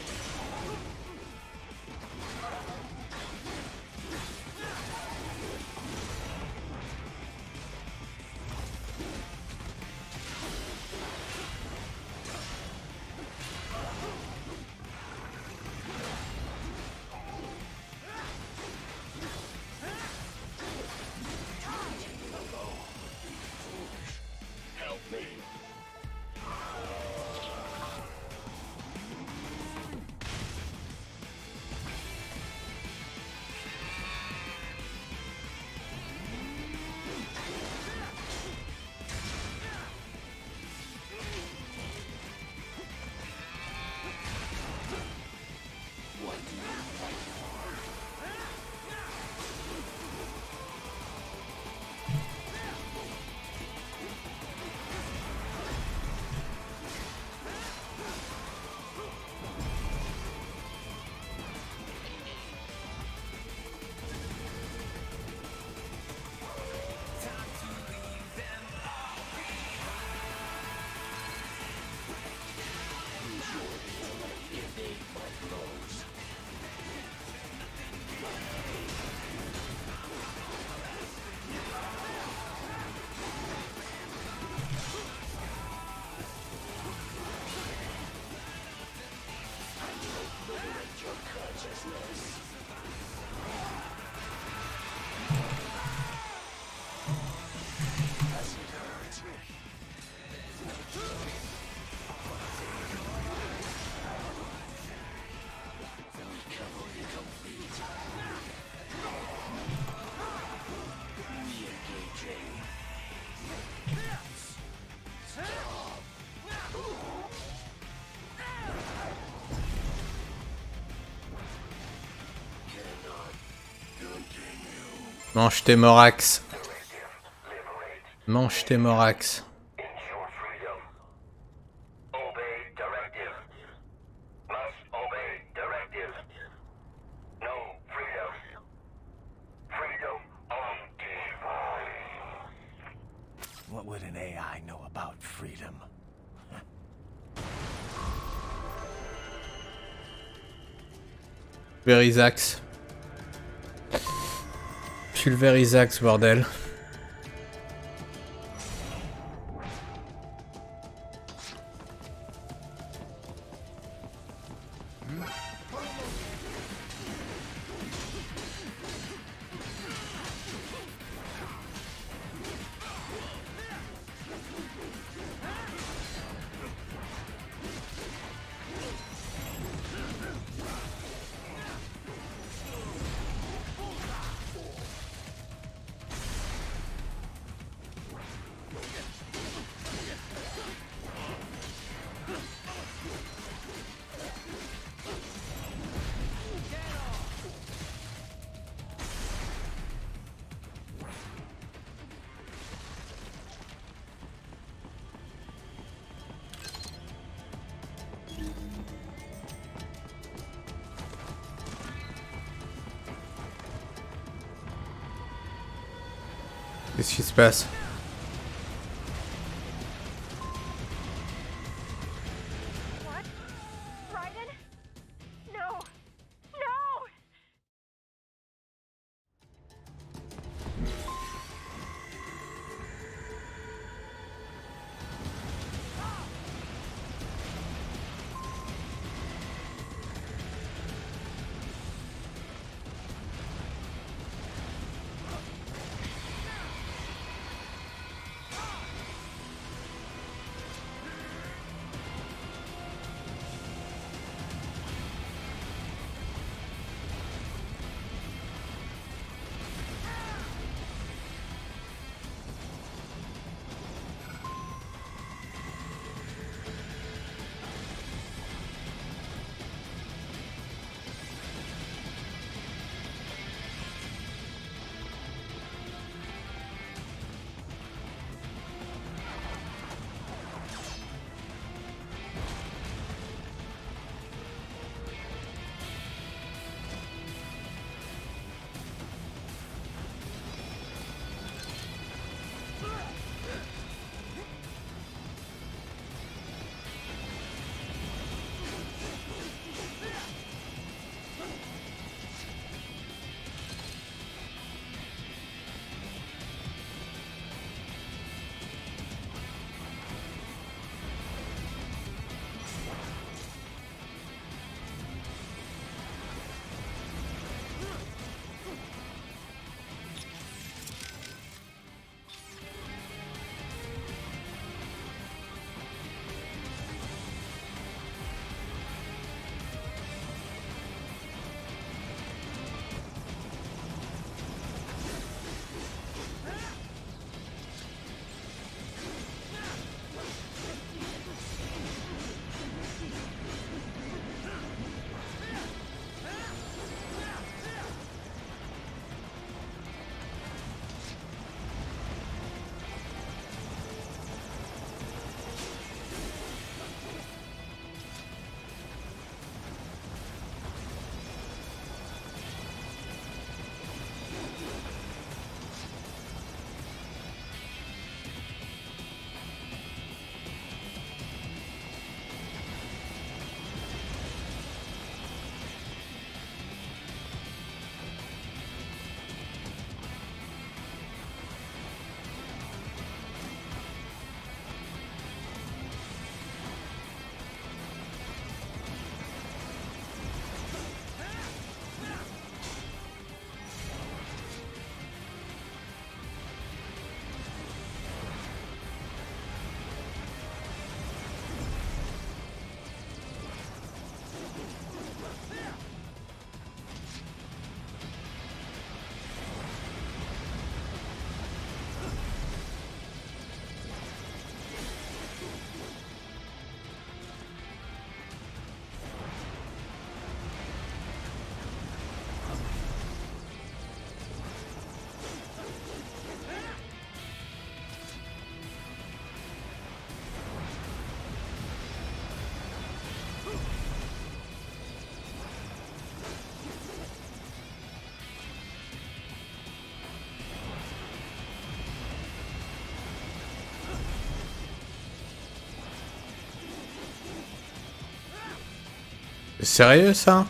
Mange tes morax. Mange tes morax. What would an AI know about freedom? Pulvérisax. Pulvérisax, bordel. Qu'est-ce qui se passe? What? Raiden? No! No! Sérieux ça?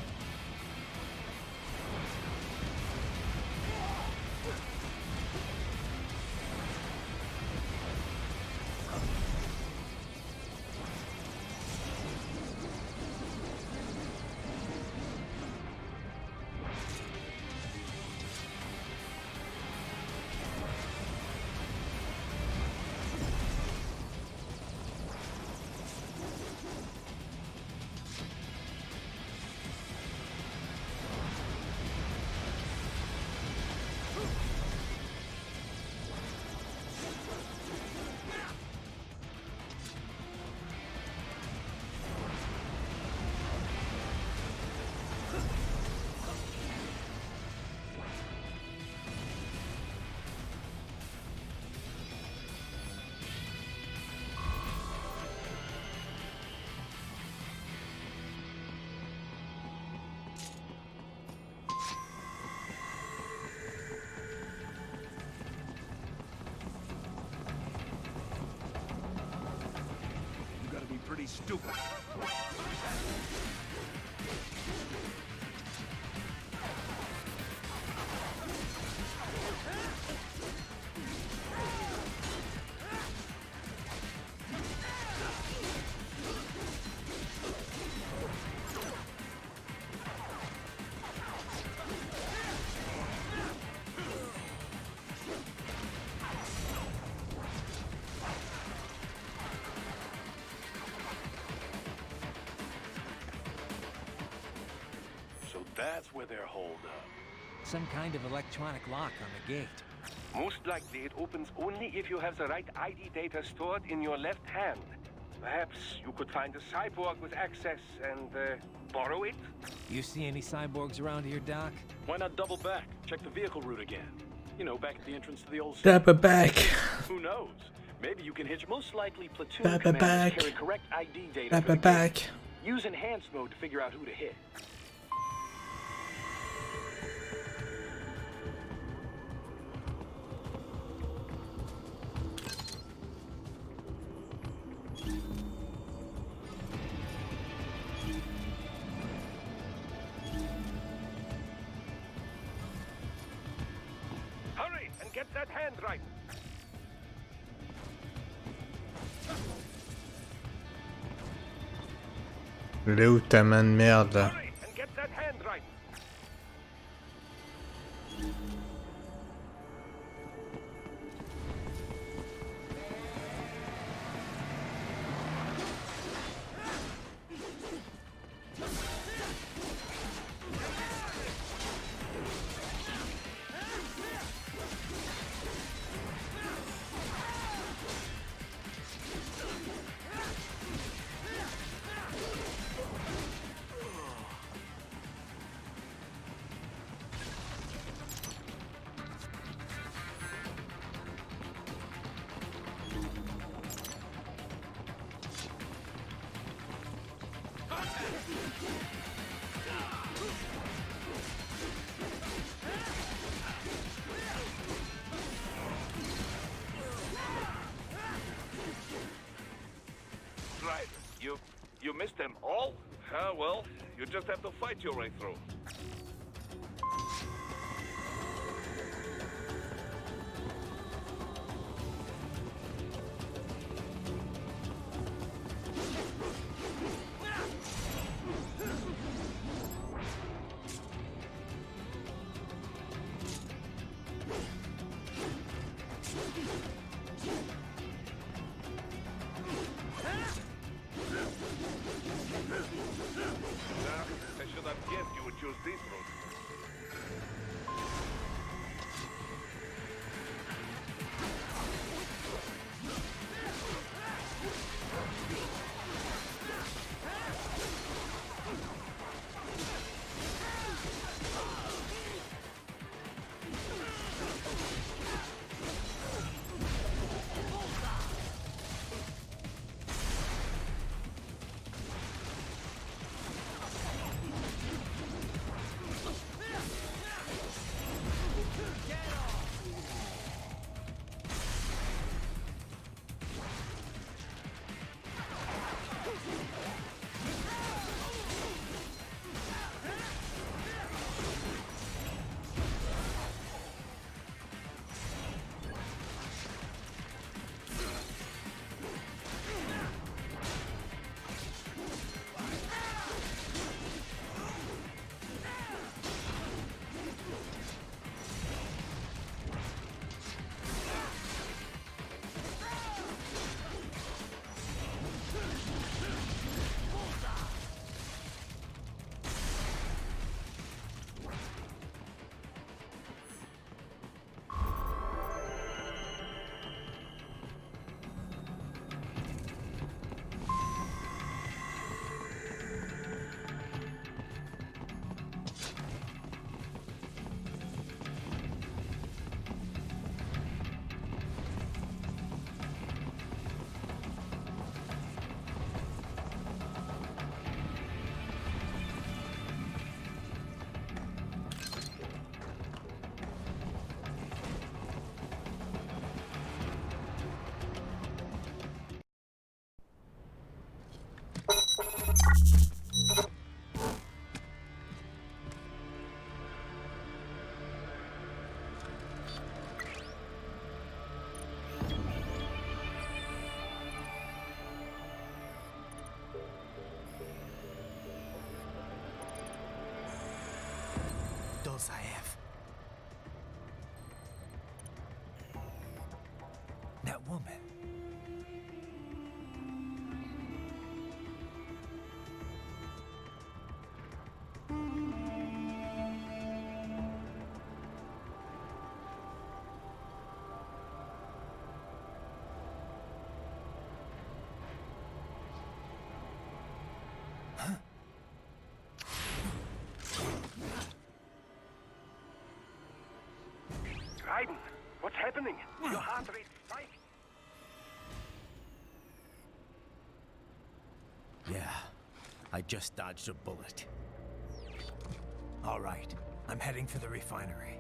pretty stupid. That's where they're holed up. Some kind of electronic lock on the gate. Most likely it opens only if you have the right ID data stored in your left hand. Perhaps you could find a cyborg with access and borrow it? You see any cyborgs around here, Doc? Why not double back? Check the vehicle route again. You know, back at the entrance to the old Double back. Who knows? Maybe you can hitch. Most likely platoon Double commanders back. carry correct ID data Double for the back. gate. Use enhanced mode to figure out who to hit. Hurry and get that hand right. Léo, ta main de merde là. Hurry and get that hand right. Right. You missed them all? Ah, well, you just have to fight your way through. I should have guessed you would choose this route. skills I have. That woman. Raiden, what's happening? Your heart rate spiked. Yeah, I just dodged a bullet. All right, I'm heading for the refinery.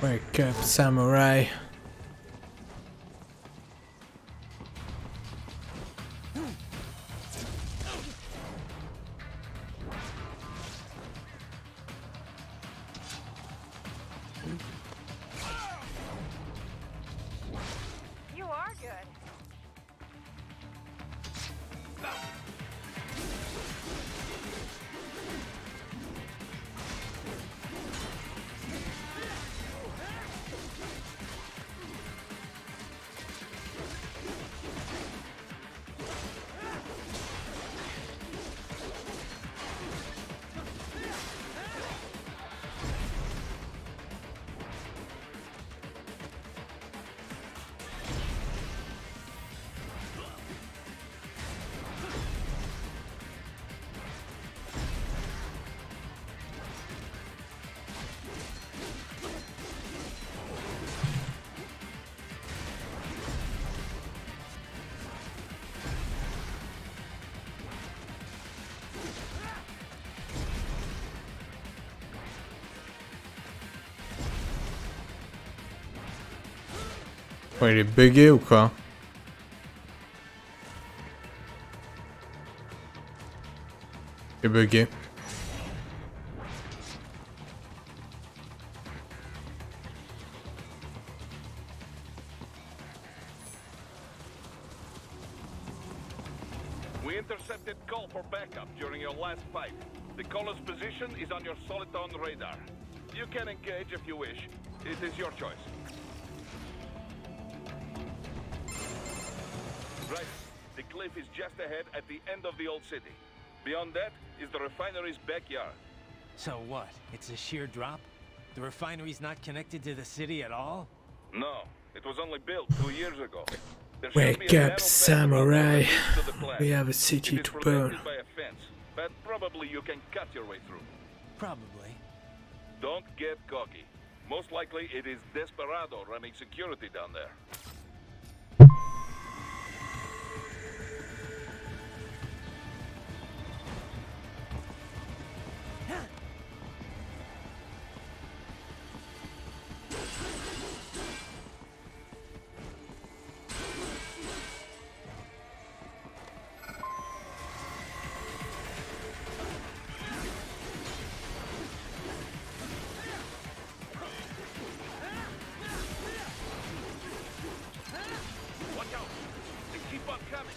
Wake up, samurai. You are good. Ouais, il est bugué ou quoi? Il est bugué. We intercepted call for backup during your last fight. The caller's position is on your soliton radar. You can engage if you wish. It is your choice. Right. The cliff is just ahead at the end of the old city. Beyond that is the refinery's backyard. So what? It's a sheer drop? The refinery's not connected to the city at all? No, it was only built 2 years ago. There should Wake be a narrow up, path samurai. to the plant. We have a city It is to burn. protected by a fence, but probably you can cut your way through. Probably. Don't get cocky. Most likely it is Desperado running security down there. Watch out! They keep on coming!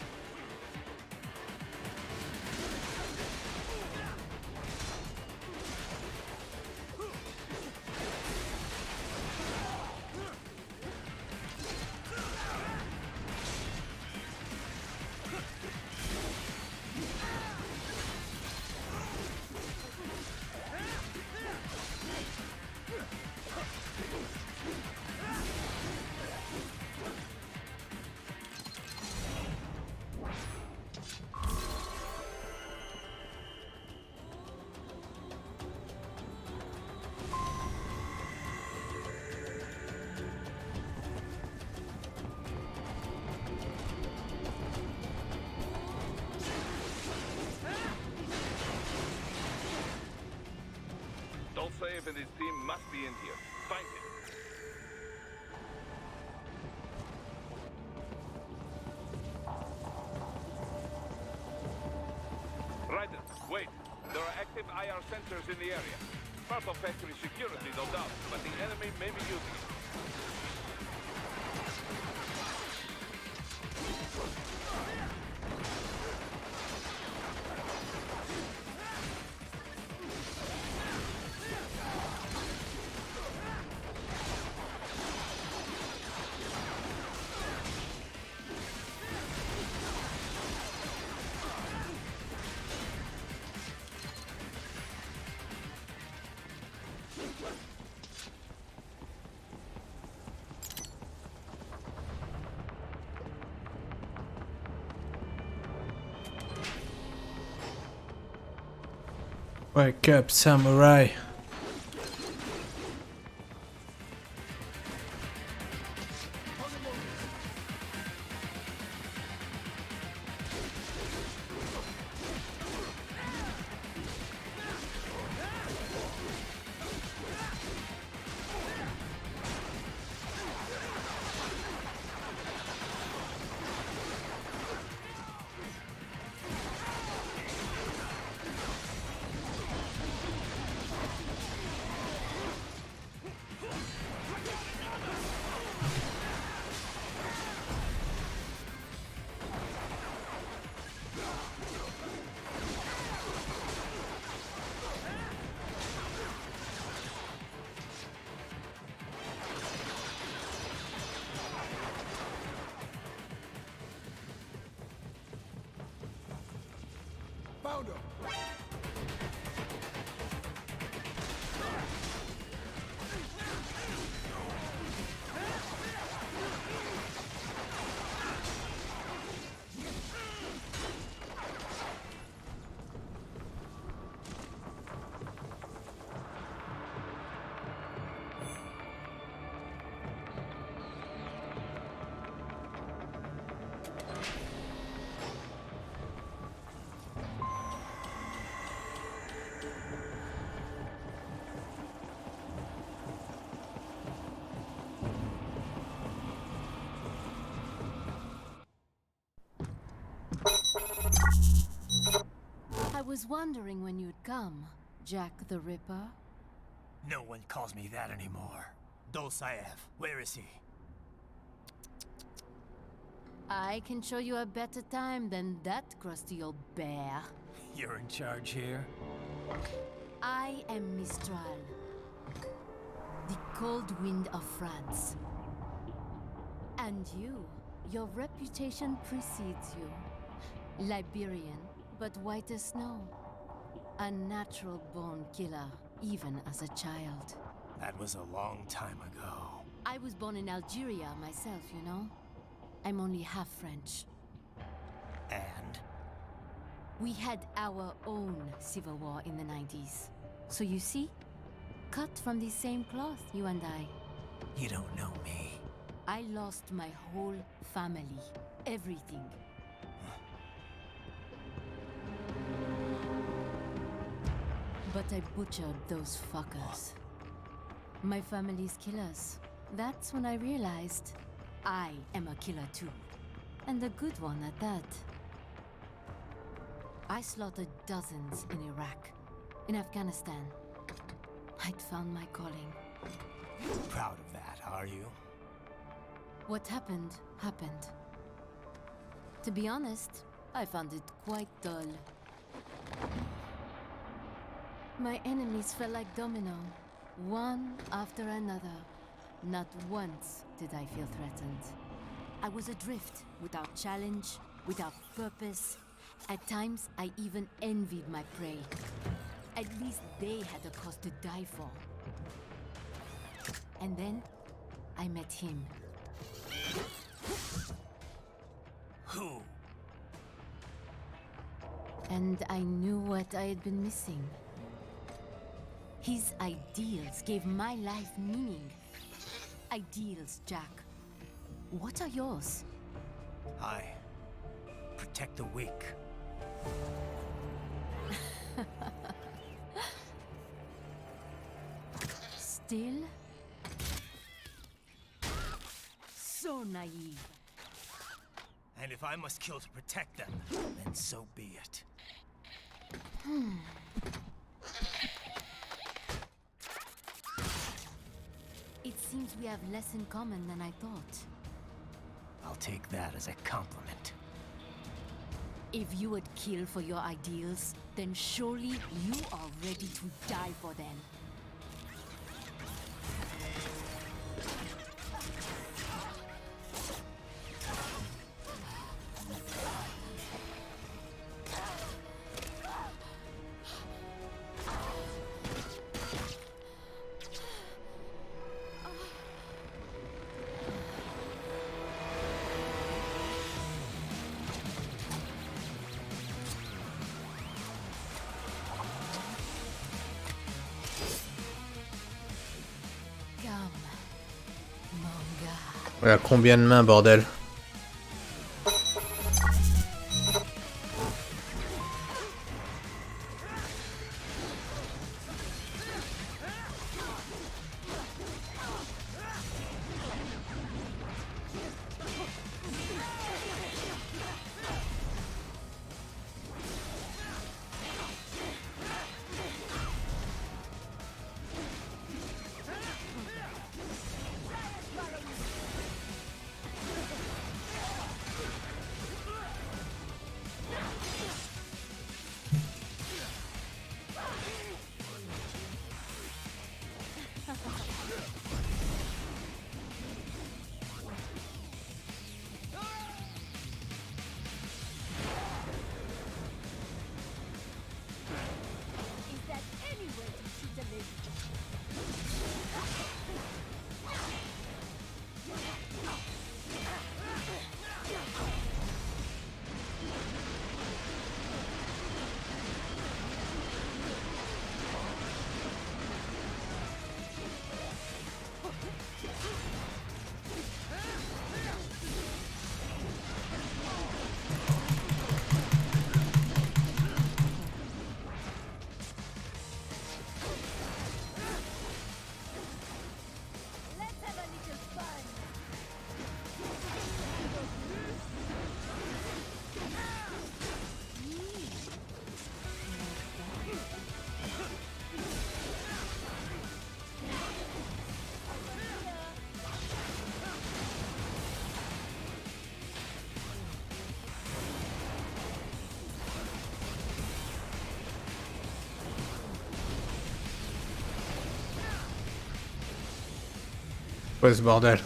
Dolcev and his team must be in here. Find him. Commander, wait. There are active IR sensors in the area. Part of factory security, no doubt, but the enemy may be using it. Wake up, samurai. Found him! I was wondering when you'd come, Jack the Ripper. No one calls me that anymore. Dosaev, where is he? I can show you a better time than that crusty old bear. You're in charge here? I am Mistral, the cold wind of France. And you, your reputation precedes you. Liberian, but white as snow. A natural-born killer, even as a child. That was a long time ago. I was born in Algeria myself, you know? I'm only half French. And? We had our own civil war in the 90s. So you see? Cut from the same cloth, you and I. You don't know me. I lost my whole family. Everything. But I butchered those fuckers. My family's killers. That's when I realized I am a killer too. And a good one at that. I slaughtered dozens in Iraq, in Afghanistan. I'd found my calling. Proud of that, are you? What happened, happened. To be honest, I found it quite dull. My enemies fell like domino, one after another. Not once did I feel threatened. I was adrift, without challenge, without purpose. At times, I even envied my prey. At least they had a cause to die for. And then, I met him. Who? And I knew what I had been missing. His ideals gave my life meaning. Ideals, Jack. What are yours? I protect the weak. Still? So naive. And if I must kill to protect them, then so be it. It seems we have less in common than I thought. I'll take that as a compliment. If you would kill for your ideals, then surely you are ready to die for them. Ouais, à combien de mains, bordel? Ouais, ce bordel.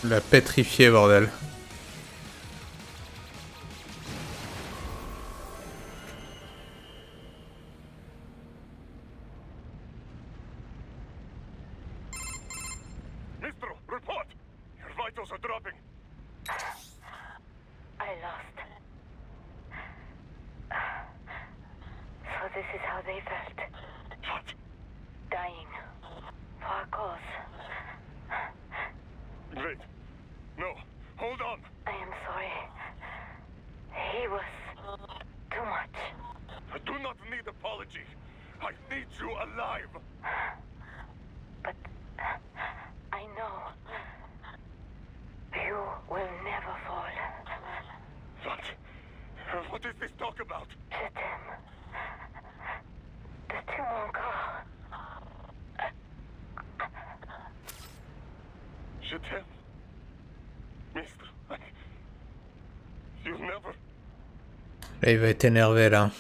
La pétrifier, bordel. Mister, report! Your vitals are dropping. I lost. So this is how they felt. What? Dying. For a cause. Wait. No. Hold on. I am sorry. He was too much. I do not need apology. I need you alive. But I know you will never fall. What is this talk about? Je t'aime. De tout mon corps. Je t'aime. Mister, you never... Là, il va être énervé, là.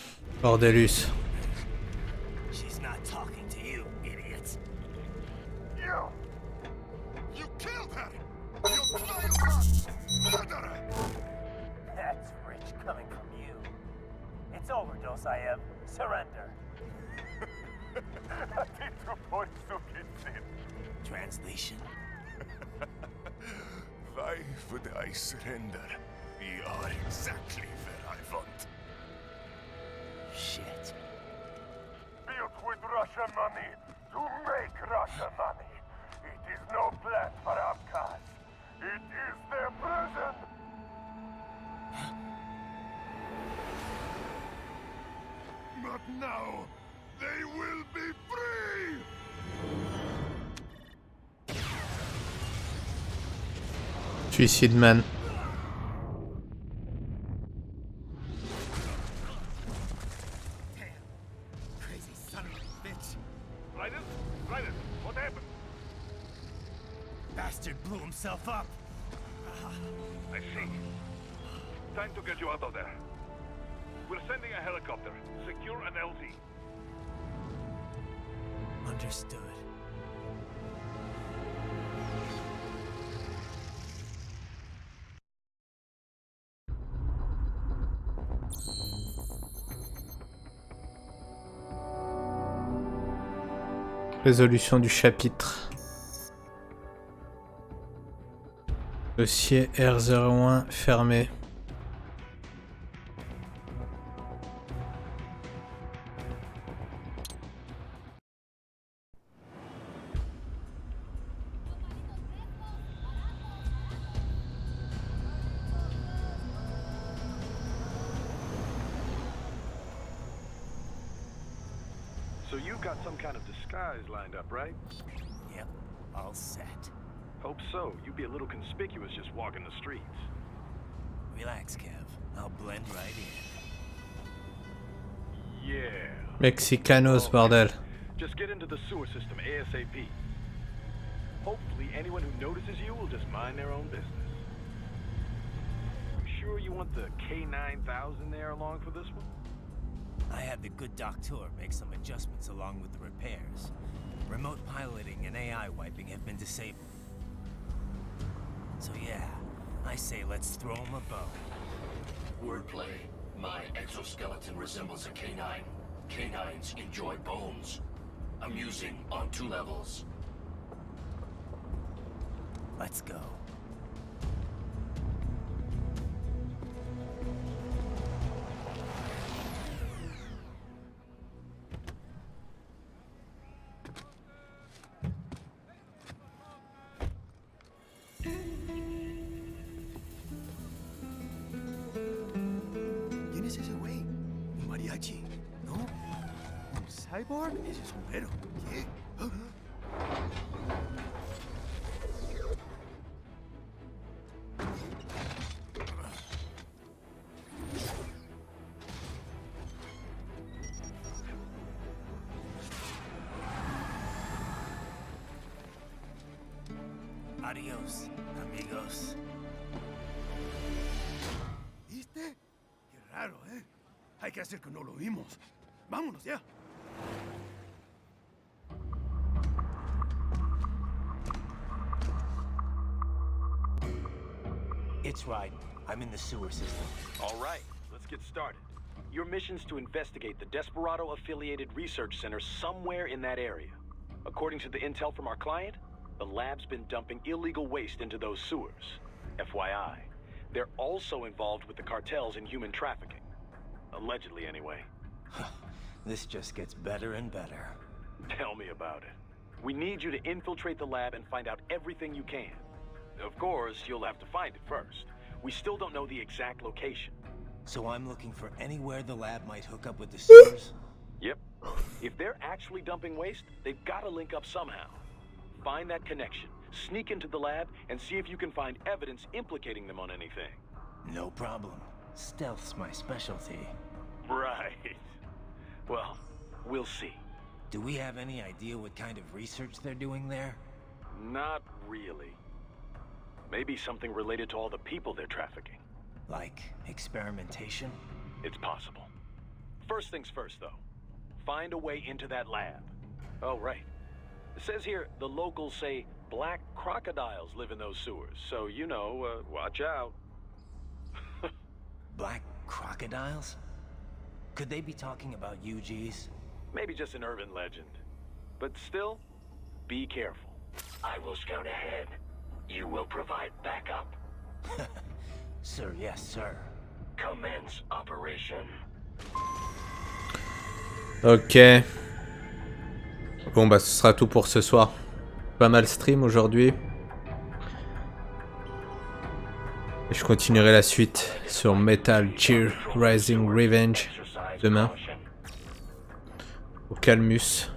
Bordelus. She's not talking to you, idiot. You killed her! You vile murderer! That's rich coming from you. It's overdose, I am. Surrender. Translation? Why would I surrender? We are exactly where I want. Shit. Built with Russian money to make Russian money. It is no plan for outcasts. It is their prison. Not now! They will be free! Suicide Man. Crazy son of a bitch. Right, what happened? Bastard blew himself up. I see. Time to get you out of there. We're sending a helicopter. Secure an LZ. Understood. Résolution du chapitre. Dossier R01 fermé. So you've got some kind of disguise lined up, right? Yep, all set. Hope so. You'd be a little conspicuous just walking the streets. Relax, Kev. I'll blend right in. Yeah. Mexicanos, bordel. Just get into the sewer system ASAP. Hopefully anyone who notices you will just mind their own business. You sure you want the K9000 there along for this one? I had the good doctor make some adjustments along with the repairs. Remote piloting and AI wiping have been disabled. So yeah, I say let's throw him a bone. Wordplay. My exoskeleton resembles a canine. Canines enjoy bones. Amusing on 2 levels. Let's go. ¿Quién es ese güey? ¿Un mariachi? ¿No? ¿Un cyborg? Ese sombrero. ¿Qué? Adios, amigos. ¿Viste? Qué raro, ¿eh? Hay que hacer que no lo vimos. Vámonos ya. It's right. I'm in the sewer system. All right, let's get started. Your mission's to investigate the Desperado-affiliated research center somewhere in that area. According to the intel from our client, the lab's been dumping illegal waste into those sewers. FYI, they're also involved with the cartels in human trafficking. Allegedly, anyway. This just gets better and better. Tell me about it. We need you to infiltrate the lab and find out everything you can. Of course, you'll have to find it first. We still don't know the exact location. So I'm looking for anywhere the lab might hook up with the sewers? Yep. If they're actually dumping waste, they've got to link up somehow. Find that connection, sneak into the lab, and see if you can find evidence implicating them on anything. No problem. Stealth's my specialty. Right. Well, we'll see. Do we have any idea what kind of research they're doing there? Not really. Maybe something related to all the people they're trafficking. Like experimentation? It's possible. First things first, though. Find a way into that lab. Oh, right. It says here the locals say black crocodiles live in those sewers, so you know, watch out. Black crocodiles? Could they be talking about UGs? Maybe just an urban legend. But still, be careful. I will scout ahead. You will provide backup. Sir, yes, sir. Commence operation. Ok. Bon bah ce sera tout pour ce soir. Pas mal stream aujourd'hui. Et je continuerai la suite sur Metal Gear Rising Revenge demain. Au calmus.